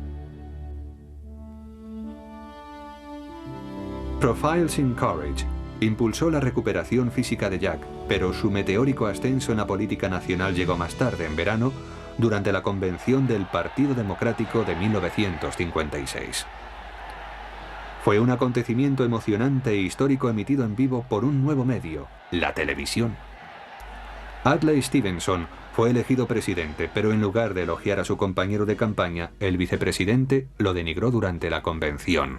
Profiles in Courage impulsó la recuperación física de Jack, pero su meteórico ascenso en la política nacional llegó más tarde, en verano, durante la convención del Partido Democrático de 1956. Fue un acontecimiento emocionante e histórico emitido en vivo por un nuevo medio, la televisión. Adlai Stevenson fue elegido presidente, pero en lugar de elogiar a su compañero de campaña, el vicepresidente lo denigró durante la convención.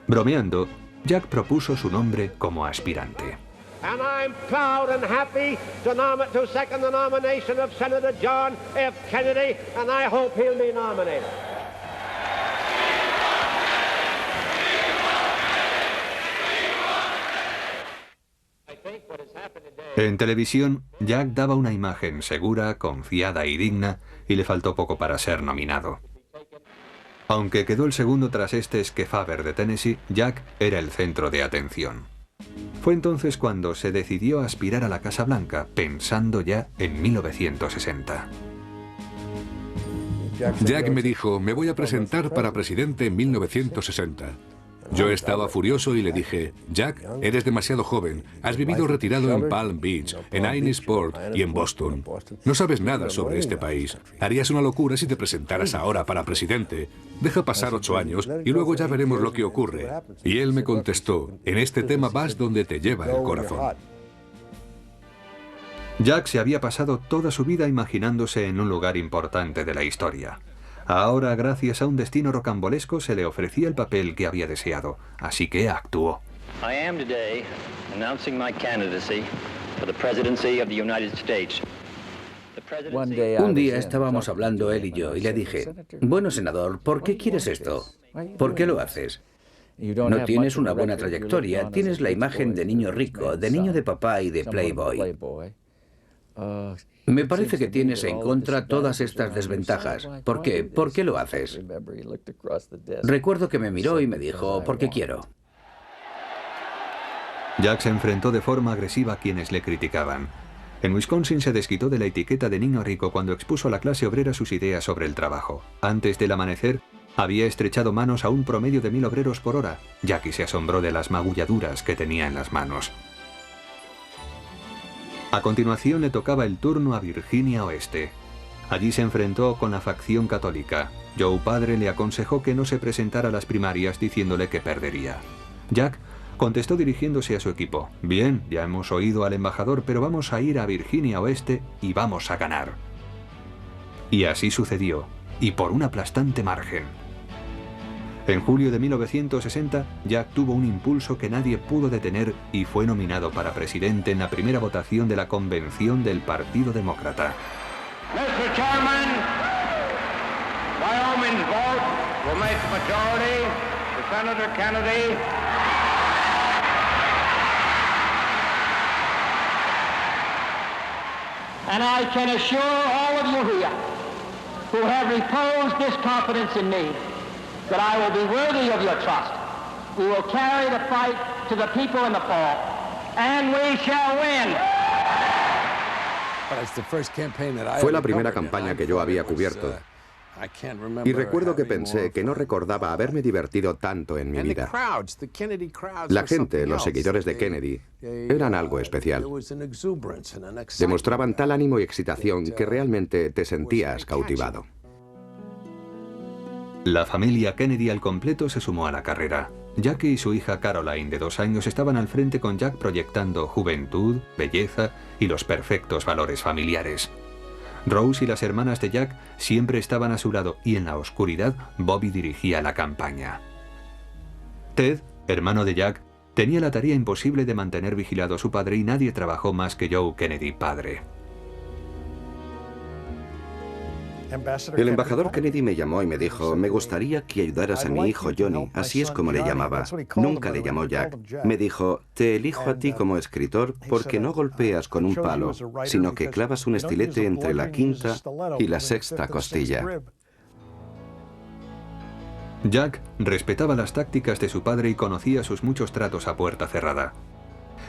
Bromeando, Jack propuso su nombre como aspirante. And I'm proud and happy to second the nomination of Senator John F. Kennedy, and I hope he'll be nominated. En televisión, Jack daba una imagen segura, confiada y digna, y le faltó poco para ser nominado. Aunque quedó el segundo tras este Kefauver de Tennessee, Jack era el centro de atención. Fue entonces cuando se decidió a aspirar a la Casa Blanca, pensando ya en 1960. Jack me dijo, me voy a presentar para presidente en 1960. Yo estaba furioso y le dije, Jack, eres demasiado joven, has vivido retirado en Palm Beach, en Aynesport y en Boston. No sabes nada sobre este país. Harías una locura si te presentaras ahora para presidente. Deja pasar 8 años y luego ya veremos lo que ocurre. Y él me contestó, en este tema vas donde te lleva el corazón. Jack se había pasado toda su vida imaginándose en un lugar importante de la historia. Ahora, gracias a un destino rocambolesco, se le ofrecía el papel que había deseado, así que actuó. Un día estábamos hablando él y yo, y le dije, bueno, senador, ¿por qué quieres esto? ¿Por qué lo haces? No tienes una buena trayectoria, tienes la imagen de niño rico, de niño de papá y de playboy. Me parece que tienes en contra todas estas desventajas. ¿Por qué? ¿Por qué lo haces? Recuerdo que me miró y me dijo, porque quiero. Jack se enfrentó de forma agresiva a quienes le criticaban. En Wisconsin se desquitó de la etiqueta de niño rico cuando expuso a la clase obrera sus ideas sobre el trabajo. Antes del amanecer, había estrechado manos a un promedio de 1000 obreros por hora. Jackie se asombró de las magulladuras que tenía en las manos. A continuación le tocaba el turno a Virginia Oeste. Allí se enfrentó con la facción católica. Joe padre le aconsejó que no se presentara a las primarias diciéndole que perdería. Jack contestó dirigiéndose a su equipo. Bien, ya hemos oído al embajador, pero vamos a ir a Virginia Oeste y vamos a ganar. Y así sucedió, y por un aplastante margen. En julio de 1960, Jack tuvo un impulso que nadie pudo detener y fue nominado para presidente en la primera votación de la convención del Partido Demócrata. Mr. Chairman, Wyoming's vote will make the majority for Senator Kennedy. And I can assure all of you here who have reposed this confidence in me that I will be worthy of your trust. We will carry the fight to the people in the fall, and we shall win. Fue la primera campaña que yo había cubierto. Y recuerdo que pensé que no recordaba haberme divertido tanto en mi vida. La gente, los seguidores de Kennedy, eran algo especial. Demostraban tal ánimo y excitación que realmente te sentías cautivado. La familia Kennedy al completo se sumó a la carrera. Jackie y su hija Caroline, de 2 años, estaban al frente con Jack proyectando juventud, belleza y los perfectos valores familiares. Rose y las hermanas de Jack siempre estaban a su lado y en la oscuridad Bobby dirigía la campaña. Ted, hermano de Jack, tenía la tarea imposible de mantener vigilado a su padre y nadie trabajó más que Joe Kennedy padre. El embajador Kennedy me llamó y me dijo, me gustaría que ayudaras a mi hijo Johnny, así es como le llamaba. Nunca le llamó Jack. Me dijo, te elijo a ti como escritor porque no golpeas con un palo, sino que clavas un estilete entre la quinta y la sexta costilla. Jack respetaba las tácticas de su padre y conocía sus muchos tratos a puerta cerrada.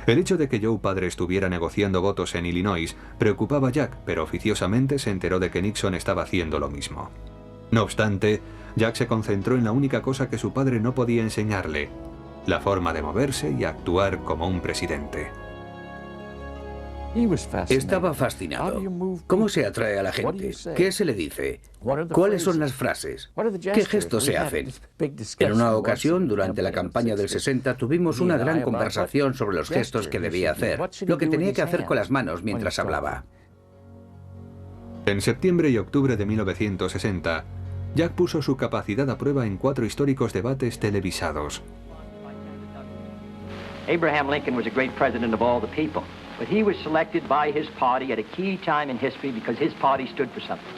El hecho de que Joe padre estuviera negociando votos en Illinois preocupaba a Jack, pero oficiosamente se enteró de que Nixon estaba haciendo lo mismo. No obstante, Jack se concentró en la única cosa que su padre no podía enseñarle, la forma de moverse y actuar como un presidente. Estaba fascinado. ¿Cómo se atrae a la gente? ¿Qué se le dice? ¿Cuáles son las frases? ¿Qué gestos se hacen? En una ocasión, durante la campaña del 60, tuvimos una gran conversación sobre los gestos que debía hacer, lo que tenía que hacer con las manos mientras hablaba. En septiembre y octubre de 1960, Jack puso su capacidad a prueba en 4 históricos debates televisados. Abraham Lincoln was a great president of all the people, but he was selected by his party at a key time in history because his party stood for something.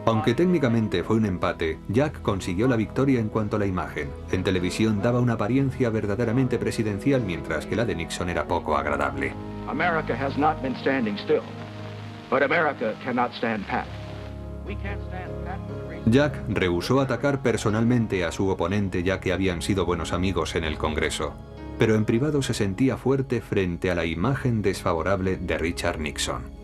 Aunque técnicamente fue un empate, Jack consiguió la victoria en cuanto a la imagen. En televisión daba una apariencia verdaderamente presidencial, mientras que la de Nixon era poco agradable. America has not been standing still, but America cannot stand pat. We can't stand pat. Jack rehusó atacar personalmente a su oponente ya que habían sido buenos amigos en el Congreso, pero en privado se sentía fuerte frente a la imagen desfavorable de Richard Nixon.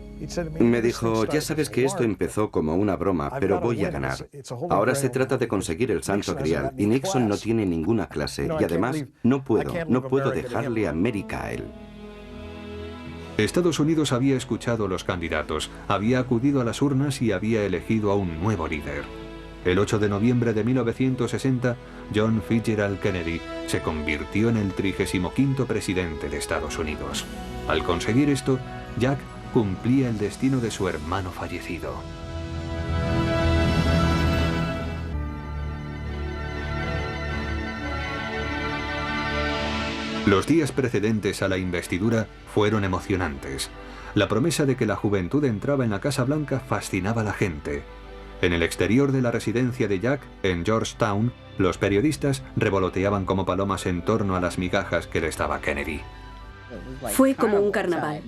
Me dijo, ya sabes que esto empezó como una broma, pero voy a ganar. Ahora se trata de conseguir el santo grial, y Nixon no tiene ninguna clase, y además no puedo dejarle a América a él. Estados Unidos había escuchado a los candidatos, había acudido a las urnas y había elegido a un nuevo líder. El 8 de noviembre de 1960, John Fitzgerald Kennedy se convirtió en el 35º presidente de Estados Unidos. Al conseguir esto, Jack cumplía el destino de su hermano fallecido. Los días precedentes a la investidura fueron emocionantes. La promesa de que la juventud entraba en la Casa Blanca fascinaba a la gente. En el exterior de la residencia de Jack, en Georgetown, los periodistas revoloteaban como palomas en torno a las migajas que les daba Kennedy. Fue como un carnaval.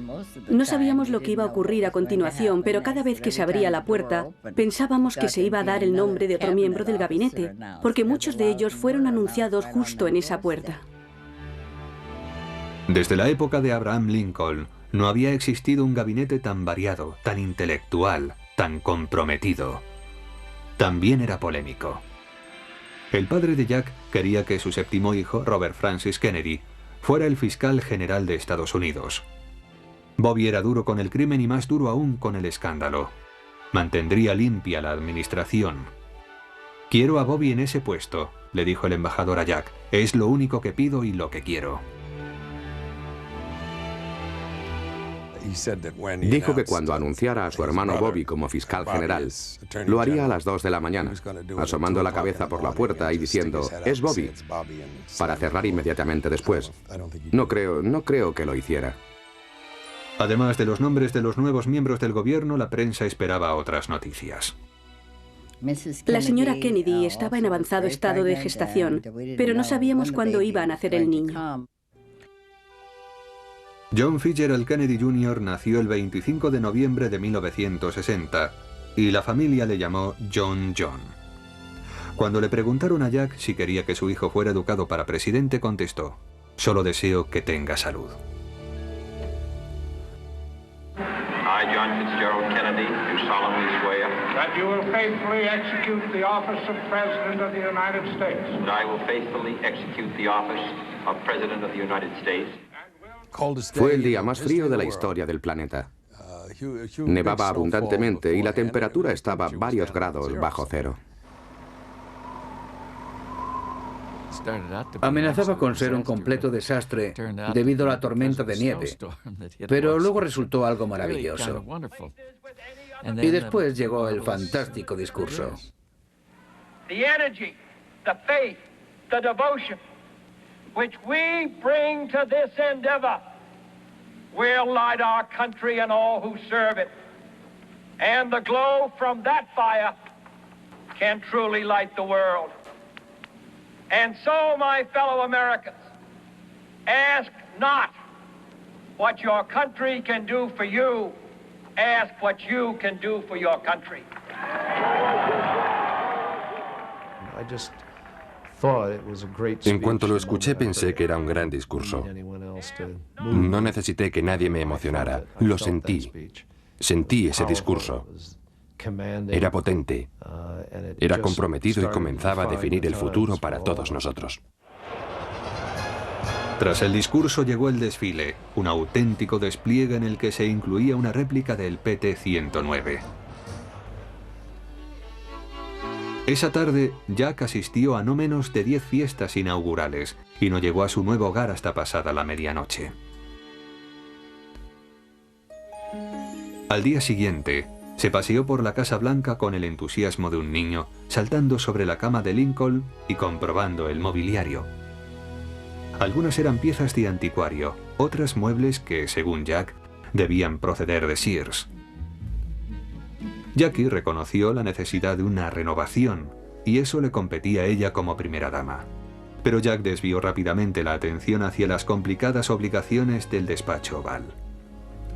No sabíamos lo que iba a ocurrir a continuación, pero cada vez que se abría la puerta, pensábamos que se iba a dar el nombre de otro miembro del gabinete, porque muchos de ellos fueron anunciados justo en esa puerta. Desde la época de Abraham Lincoln, no había existido un gabinete tan variado, tan intelectual, tan comprometido. También era polémico. El padre de Jack quería que su séptimo hijo, Robert Francis Kennedy, fuera el fiscal general de Estados Unidos. Bobby era duro con el crimen y más duro aún con el escándalo. Mantendría limpia la administración. «Quiero a Bobby en ese puesto», le dijo el embajador a Jack. «Es lo único que pido y lo que quiero». Dijo que cuando anunciara a su hermano Bobby como fiscal general, lo haría a las 2 de la mañana, asomando la cabeza por la puerta y diciendo, «Es Bobby», para cerrar inmediatamente después. No creo que lo hiciera. Además de los nombres de los nuevos miembros del gobierno, la prensa esperaba otras noticias. La señora Kennedy estaba en avanzado estado de gestación, pero no sabíamos cuándo iba a nacer el niño. John Fitzgerald Kennedy Jr. nació el 25 de noviembre de 1960 y la familia le llamó John. Cuando le preguntaron a Jack si quería que su hijo fuera educado para presidente, contestó, «Solo deseo que tenga salud». I, John Fitzgerald Kennedy, do solemnly swear that you will faithfully execute the office of President of the United States. That I will faithfully execute the office of President of the United States. Fue el día más frío de la historia del planeta. Nevaba abundantemente y la temperatura estaba varios grados bajo cero. Amenazaba con ser un completo desastre debido a la tormenta de nieve, pero luego resultó algo maravilloso. Y después llegó el fantástico discurso. The energy, the faith, the devotion which we bring to this endeavor will light our country and all who serve it. And the glow from that fire can truly light the world. And so, my fellow Americans, ask not what your country can do for you, ask what you can do for your country. En cuanto lo escuché pensé que era un gran discurso. No necesité que nadie me emocionara. Lo sentí. Sentí ese discurso. Era potente. Era comprometido y comenzaba a definir el futuro para todos nosotros. Tras el discurso llegó el desfile, un auténtico despliegue en el que se incluía una réplica del PT-109. Esa tarde, Jack asistió a no menos de 10 fiestas inaugurales y no llegó a su nuevo hogar hasta pasada la medianoche. Al día siguiente, se paseó por la Casa Blanca con el entusiasmo de un niño, saltando sobre la cama de Lincoln y comprobando el mobiliario. Algunas eran piezas de anticuario, otras muebles que, según Jack, debían proceder de Sears. Jackie reconoció la necesidad de una renovación, y eso le competía a ella como primera dama. Pero Jack desvió rápidamente la atención hacia las complicadas obligaciones del despacho oval.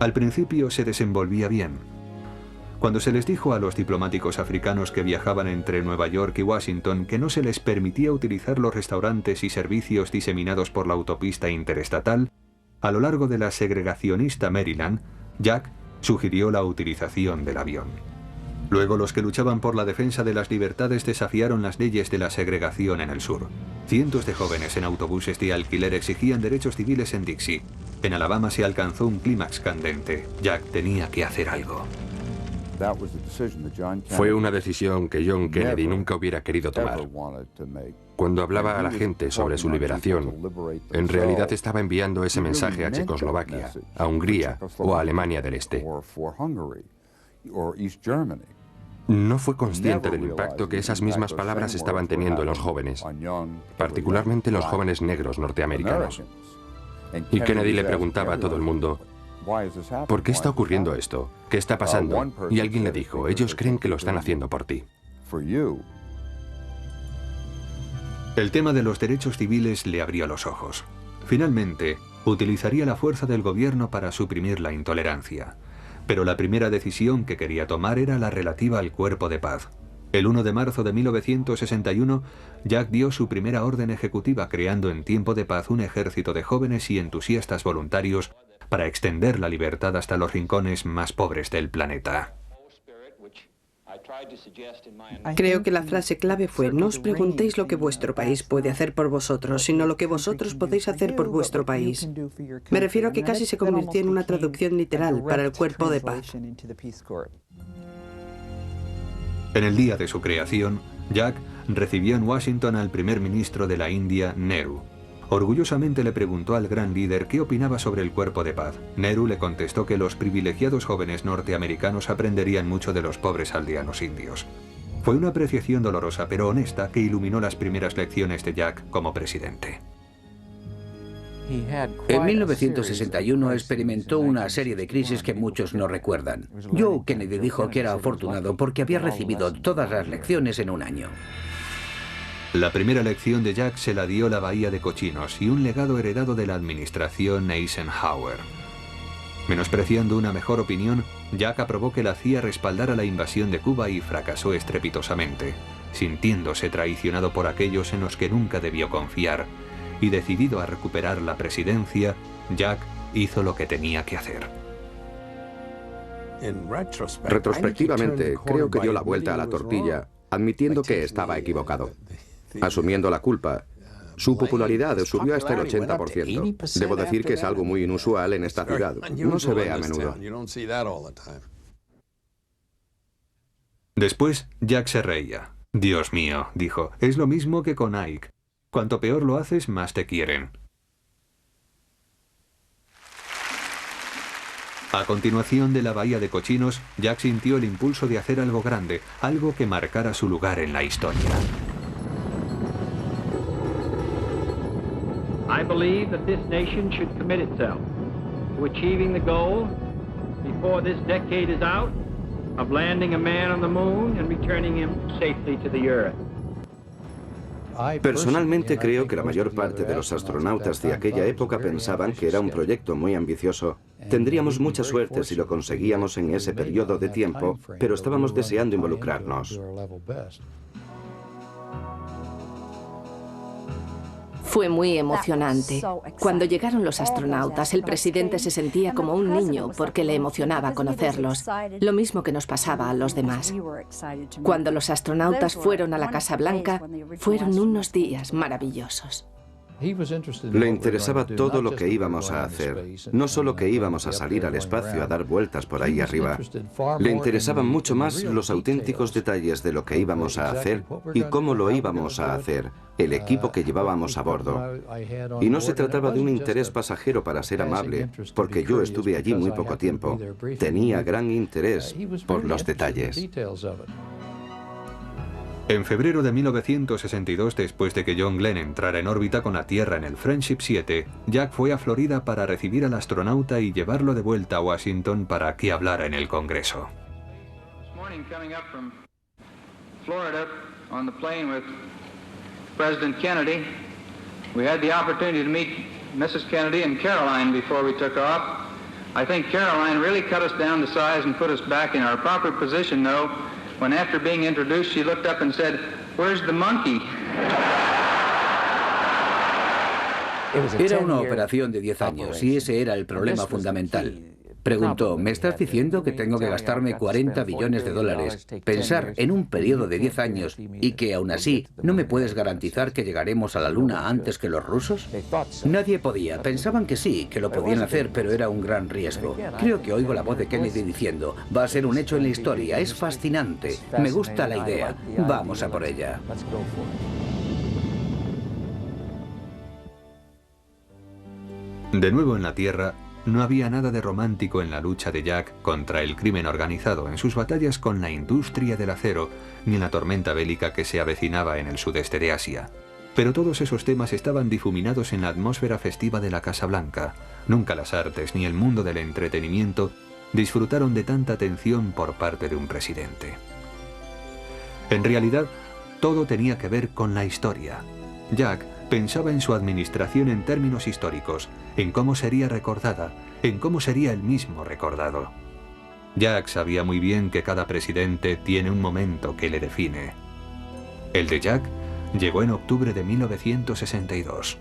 Al principio se desenvolvía bien. Cuando se les dijo a los diplomáticos africanos que viajaban entre Nueva York y Washington que no se les permitía utilizar los restaurantes y servicios diseminados por la autopista interestatal, a lo largo de la segregacionista Maryland, Jack sugirió la utilización del avión. Luego los que luchaban por la defensa de las libertades desafiaron las leyes de la segregación en el sur. Cientos de jóvenes en autobuses de alquiler exigían derechos civiles en Dixie. En Alabama se alcanzó un clímax candente. Jack tenía que hacer algo. Fue una decisión que John Kennedy nunca hubiera querido tomar. Cuando hablaba a la gente sobre su liberación, en realidad estaba enviando ese mensaje a Checoslovaquia, a Hungría o a Alemania del Este. No fue consciente del impacto que esas mismas palabras estaban teniendo en los jóvenes, particularmente los jóvenes negros norteamericanos. Y Kennedy le preguntaba a todo el mundo, ¿por qué está ocurriendo esto? ¿Qué está pasando? Y alguien le dijo, ellos creen que lo están haciendo por ti. El tema de los derechos civiles le abrió los ojos. Finalmente, utilizaría la fuerza del gobierno para suprimir la intolerancia. Pero la primera decisión que quería tomar era la relativa al cuerpo de paz. El 1 de marzo de 1961, Jack dio su primera orden ejecutiva creando en tiempo de paz un ejército de jóvenes y entusiastas voluntarios para extender la libertad hasta los rincones más pobres del planeta. Creo que la frase clave fue, no os preguntéis lo que vuestro país puede hacer por vosotros, sino lo que vosotros podéis hacer por vuestro país. Me refiero a que casi se convirtió en una traducción literal para el cuerpo de paz. En el día de su creación, Jack recibió en Washington al primer ministro de la India, Nehru. Orgullosamente le preguntó al gran líder qué opinaba sobre el cuerpo de paz. Nehru le contestó que los privilegiados jóvenes norteamericanos aprenderían mucho de los pobres aldeanos indios. Fue una apreciación dolorosa pero honesta que iluminó las primeras lecciones de Jack como presidente. En 1961 experimentó una serie de crisis que muchos no recuerdan. Joe Kennedy dijo que era afortunado porque había recibido todas las lecciones en un año. La primera lección de Jack se la dio la Bahía de Cochinos y un legado heredado de la administración Eisenhower. Menospreciando una mejor opinión, Jack aprobó que la CIA respaldara la invasión de Cuba y fracasó estrepitosamente, sintiéndose traicionado por aquellos en los que nunca debió confiar, y decidido a recuperar la presidencia, Jack hizo lo que tenía que hacer. Retrospectivamente, creo que dio la vuelta a la tortilla, admitiendo que estaba equivocado. Asumiendo la culpa, su popularidad subió hasta el 80%. Debo decir que es algo muy inusual en esta ciudad. No se ve a menudo. Después, Jack se reía. Dios mío, dijo, es lo mismo que con Ike. Cuanto peor lo haces, más te quieren. A continuación de la bahía de Cochinos, Jack sintió el impulso de hacer algo grande, algo que marcara su lugar en la historia. I believe that this nation should commit itself to achieving the goal before this decade is out of landing a man on the moon and returning him safely to the earth. Personalmente creo que la mayor parte de los astronautas de aquella época pensaban que era un proyecto muy ambicioso. Tendríamos mucha suerte si lo conseguíamos en ese periodo de tiempo, pero estábamos deseando involucrarnos. Fue muy emocionante. Cuando llegaron los astronautas, el presidente se sentía como un niño porque le emocionaba conocerlos, lo mismo que nos pasaba a los demás. Cuando los astronautas fueron a la Casa Blanca, fueron unos días maravillosos. Le interesaba todo lo que íbamos a hacer, no solo que íbamos a salir al espacio a dar vueltas por ahí arriba. Le interesaban mucho más los auténticos detalles de lo que íbamos a hacer y cómo lo íbamos a hacer, el equipo que llevábamos a bordo. Y no se trataba de un interés pasajero para ser amable, porque yo estuve allí muy poco tiempo. Tenía gran interés por los detalles. En febrero de 1962, después de que John Glenn entrara en órbita con la Tierra en el Friendship 7, Jack fue a Florida para recibir al astronauta y llevarlo de vuelta a Washington para que hablara en el Congreso. This morning, coming up from Florida on the plane with President Kennedy, we had the opportunity to meet Mrs. Kennedy and Caroline before we took off. I think Caroline really cut us down to size and put us back in our proper position, though. When after being introduced, she looked up and said, "Where's the monkey?" Era una operación de 10 años y ese era el problema fundamental. Preguntó, ¿me estás diciendo que tengo que gastarme 40 billones de dólares, pensar en un periodo de 10 años y que aún así no me puedes garantizar que llegaremos a la Luna antes que los rusos? Nadie podía. Pensaban que sí, que lo podían hacer, pero era un gran riesgo. Creo que oigo la voz de Kennedy diciendo, va a ser un hecho en la historia, es fascinante, me gusta la idea, vamos a por ella. De nuevo en la Tierra, no había nada de romántico en la lucha de Jack contra el crimen organizado, en sus batallas con la industria del acero, ni en la tormenta bélica que se avecinaba en el sudeste de Asia. Pero todos esos temas estaban difuminados en la atmósfera festiva de la Casa Blanca. Nunca las artes ni el mundo del entretenimiento disfrutaron de tanta atención por parte de un presidente. En realidad, todo tenía que ver con la historia. Jack pensaba en su administración en términos históricos, en cómo sería recordada, en cómo sería él mismo recordado. Jack sabía muy bien que cada presidente tiene un momento que le define. El de Jack llegó en octubre de 1962.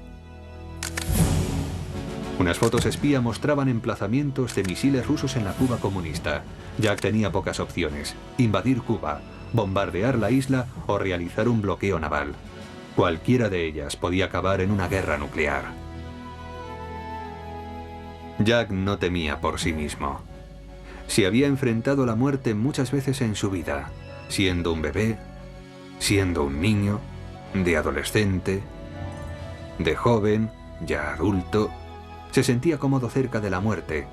Unas fotos espía mostraban emplazamientos de misiles rusos en la Cuba comunista. Jack tenía pocas opciones: invadir Cuba, bombardear la isla o realizar un bloqueo naval. Cualquiera de ellas podía acabar en una guerra nuclear. Jack no temía por sí mismo. Se había enfrentado a la muerte muchas veces en su vida, siendo un bebé, siendo un niño, de adolescente, de joven, ya adulto. Se sentía cómodo cerca de la muerte,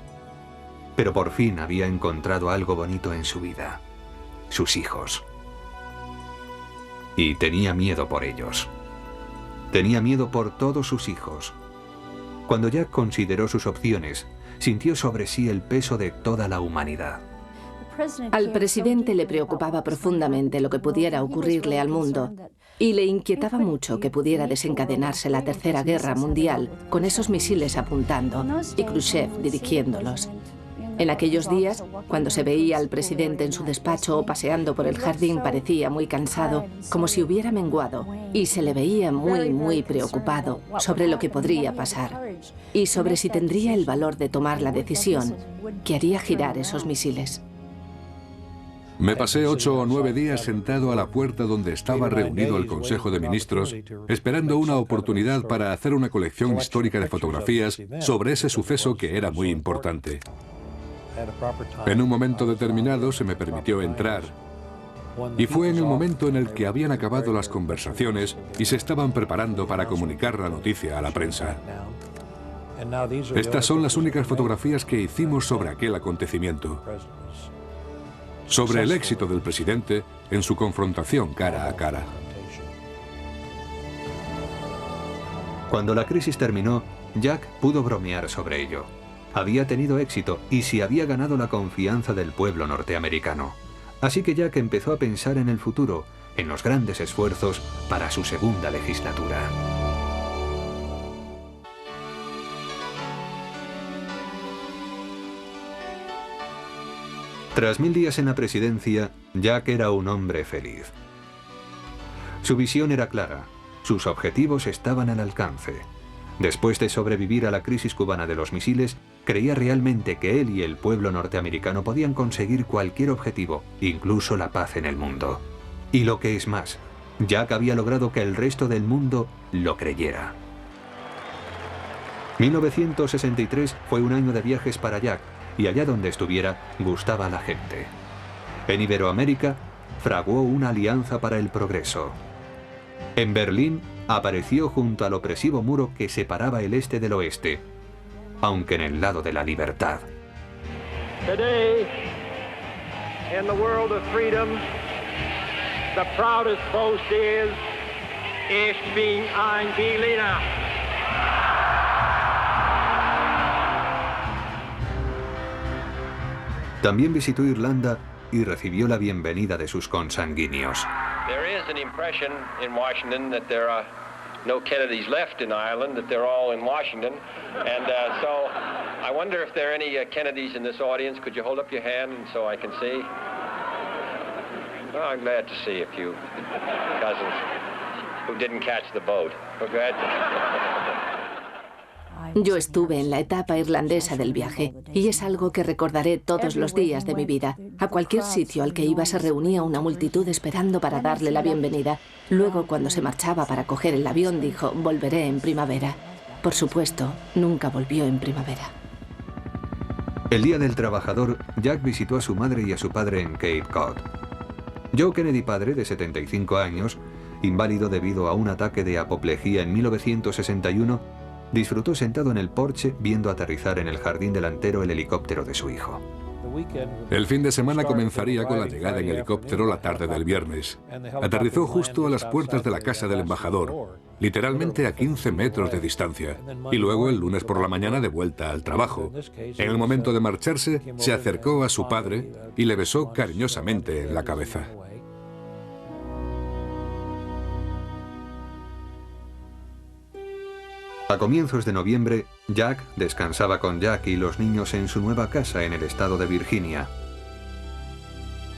pero por fin había encontrado algo bonito en su vida: sus hijos. Y tenía miedo por ellos. Tenía miedo por todos sus hijos. Cuando Jack consideró sus opciones, sintió sobre sí el peso de toda la humanidad. Al presidente le preocupaba profundamente lo que pudiera ocurrirle al mundo y le inquietaba mucho que pudiera desencadenarse la Tercera Guerra Mundial con esos misiles apuntando y Khrushchev dirigiéndolos. En aquellos días, cuando se veía al presidente en su despacho o paseando por el jardín, parecía muy cansado, como si hubiera menguado, y se le veía muy preocupado sobre lo que podría pasar y sobre si tendría el valor de tomar la decisión que haría girar esos misiles. Me pasé 8 o 9 días sentado a la puerta donde estaba reunido el Consejo de Ministros, esperando una oportunidad para hacer una colección histórica de fotografías sobre ese suceso que era muy importante. En un momento determinado se me permitió entrar, y fue en el momento en el que habían acabado las conversaciones y se estaban preparando para comunicar la noticia a la prensa. Estas son las únicas fotografías que hicimos sobre aquel acontecimiento, sobre el éxito del presidente en su confrontación cara a cara. Cuando la crisis terminó, Jack pudo bromear sobre ello. Había tenido éxito y se había ganado la confianza del pueblo norteamericano. Así que Jack empezó a pensar en el futuro, en los grandes esfuerzos para su segunda legislatura. Tras 1000 días en la presidencia, Jack era un hombre feliz. Su visión era clara, sus objetivos estaban al alcance. Después de sobrevivir a la crisis cubana de los misiles, creía realmente que él y el pueblo norteamericano podían conseguir cualquier objetivo, incluso la paz en el mundo. Y lo que es más, Jack había logrado que el resto del mundo lo creyera. 1963 fue un año de viajes para Jack, y allá donde estuviera, gustaba a la gente. En Iberoamérica, fraguó una alianza para el progreso. En Berlín, apareció junto al opresivo muro que separaba el este del oeste, aunque en el lado de la libertad. Today, in the world of freedom, the proudest boast is, ich bin ein Berliner. También visitó Irlanda y recibió la bienvenida de sus consanguíneos. There is an impression in Washington that there are no Kennedys left in Ireland, that they're all in Washington. And so I wonder if there are any Kennedys in this audience. Could you hold up your hand and so I can see? Well, I'm glad to see a few cousins who didn't catch the boat. We're glad to... Yo estuve en la etapa irlandesa del viaje y es algo que recordaré todos los días de mi vida. A cualquier sitio al que iba se reunía una multitud esperando para darle la bienvenida. Luego, cuando se marchaba para coger el avión, dijo, volveré en primavera. Por supuesto, nunca volvió en primavera. El Día del Trabajador, Jack visitó a su madre y a su padre en Cape Cod. Joe Kennedy padre, de 75 años, inválido debido a un ataque de apoplejía en 1961, disfrutó sentado en el porche viendo aterrizar en el jardín delantero el helicóptero de su hijo. El fin de semana comenzaría con la llegada en helicóptero la tarde del viernes. Aterrizó justo a las puertas de la casa del embajador, literalmente a 15 metros de distancia, y luego el lunes por la mañana de vuelta al trabajo. En el momento de marcharse, se acercó a su padre y le besó cariñosamente en la cabeza. A comienzos de noviembre, Jack descansaba con Jackie y los niños en su nueva casa en el estado de Virginia.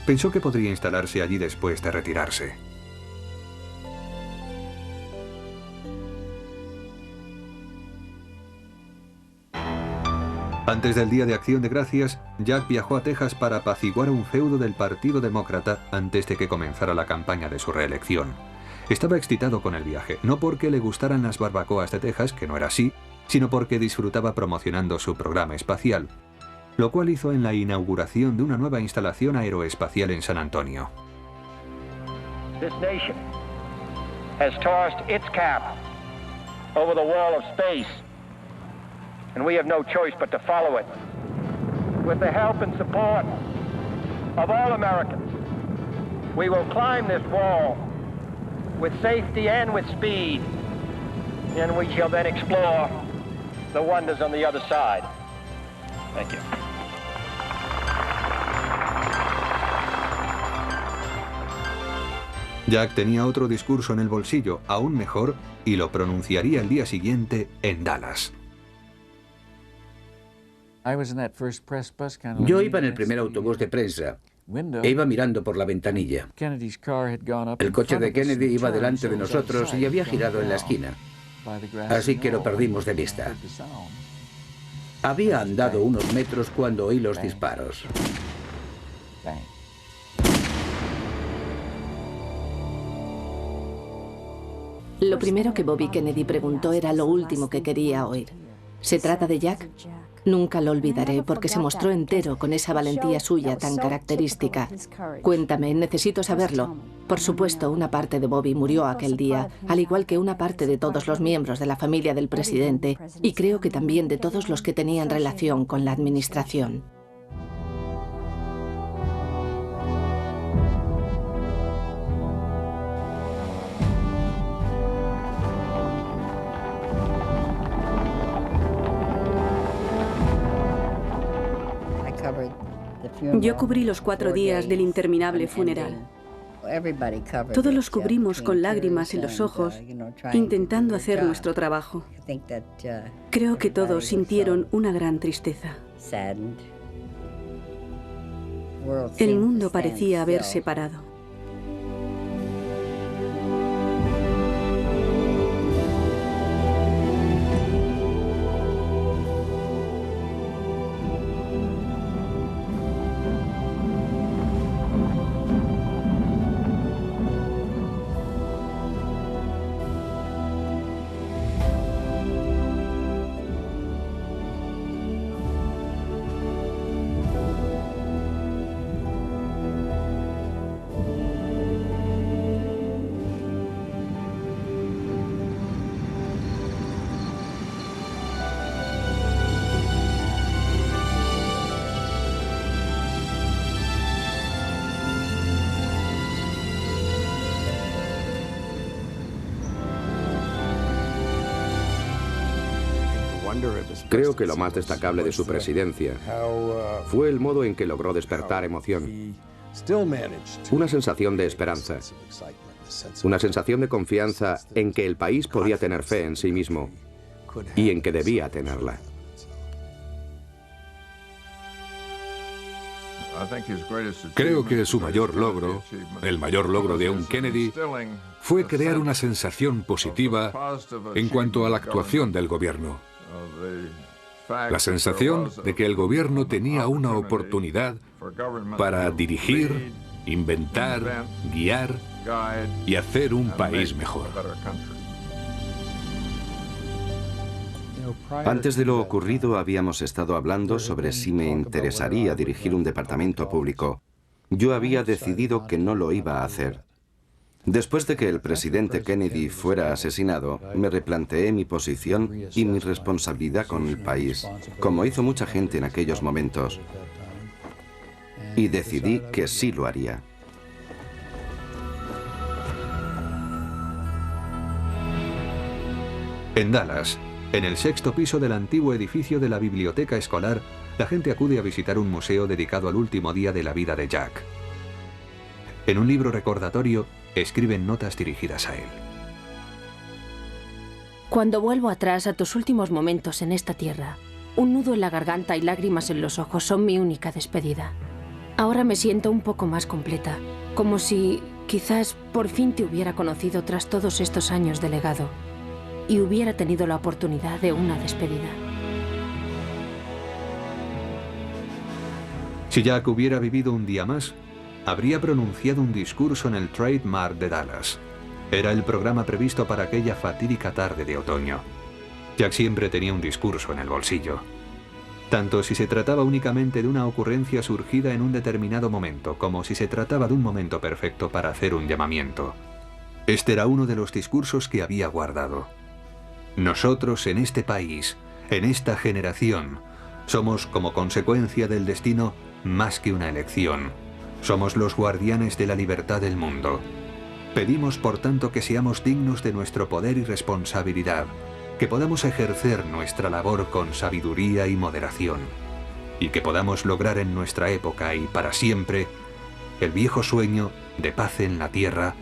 Pensó que podría instalarse allí después de retirarse. Antes del Día de Acción de Gracias, Jack viajó a Texas para apaciguar un feudo del Partido Demócrata antes de que comenzara la campaña de su reelección. Estaba excitado con el viaje, no porque le gustaran las barbacoas de Texas, que no era así, sino porque disfrutaba promocionando su programa espacial, lo cual hizo en la inauguración de una nueva instalación aeroespacial en San Antonio. This nation has tossed its cap over the wall of space, and we have no choice but to follow it. With the help and support of all Americans, we will climb this wall with safety and with speed, and we shall then explore the wonders on the other side. Thank you. Jack tenía otro discurso en el bolsillo, aún mejor, y lo pronunciaría el día siguiente en Dallas. Yo iba en el primer autobús de prensa e iba mirando por la ventanilla. El coche de Kennedy iba delante de nosotros y había girado en la esquina, así que lo perdimos de vista. Había andado unos metros cuando oí los disparos. Lo primero que Bobby Kennedy preguntó era lo último que quería oír. ¿Se trata de Jack? Nunca lo olvidaré porque se mostró entero con esa valentía suya tan característica. Cuéntame, necesito saberlo. Por supuesto, una parte de Bobby murió aquel día, al igual que una parte de todos los miembros de la familia del presidente, y creo que también de todos los que tenían relación con la administración. Yo cubrí los 4 días del interminable funeral. Todos los cubrimos con lágrimas en los ojos, intentando hacer nuestro trabajo. Creo que todos sintieron una gran tristeza. El mundo parecía haberse parado. Creo que lo más destacable de su presidencia fue el modo en que logró despertar emoción. Una sensación de esperanza. Una sensación de confianza en que el país podía tener fe en sí mismo y en que debía tenerla. Creo que su mayor logro, el mayor logro de un Kennedy, fue crear una sensación positiva en cuanto a la actuación del gobierno. La sensación de que el gobierno tenía una oportunidad para dirigir, inventar, guiar y hacer un país mejor. Antes de lo ocurrido habíamos estado hablando sobre si me interesaría dirigir un departamento público. Yo había decidido que no lo iba a hacer. Después de que el presidente Kennedy fuera asesinado, me replanteé mi posición y mi responsabilidad con el país, como hizo mucha gente en aquellos momentos, y decidí que sí lo haría. En Dallas, en el 6º piso del antiguo edificio de la biblioteca escolar, la gente acude a visitar un museo dedicado al último día de la vida de Jack. En un libro recordatorio, escriben notas dirigidas a él. Cuando vuelvo atrás a tus últimos momentos en esta tierra, un nudo en la garganta y lágrimas en los ojos son mi única despedida. Ahora me siento un poco más completa, como si quizás por fin te hubiera conocido tras todos estos años de legado y hubiera tenido la oportunidad de una despedida. Si Jack hubiera vivido un día más, habría pronunciado un discurso en el Trade Mart de Dallas. Era el programa previsto para aquella fatídica tarde de otoño. Jack siempre tenía un discurso en el bolsillo. Tanto si se trataba únicamente de una ocurrencia surgida en un determinado momento, como si se trataba de un momento perfecto para hacer un llamamiento. Este era uno de los discursos que había guardado. Nosotros en este país, en esta generación, somos como consecuencia del destino más que una elección. Somos los guardianes de la libertad del mundo. Pedimos, por tanto, que seamos dignos de nuestro poder y responsabilidad, que podamos ejercer nuestra labor con sabiduría y moderación, y que podamos lograr en nuestra época y para siempre el viejo sueño de paz en la tierra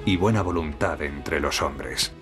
y buena voluntad entre los hombres.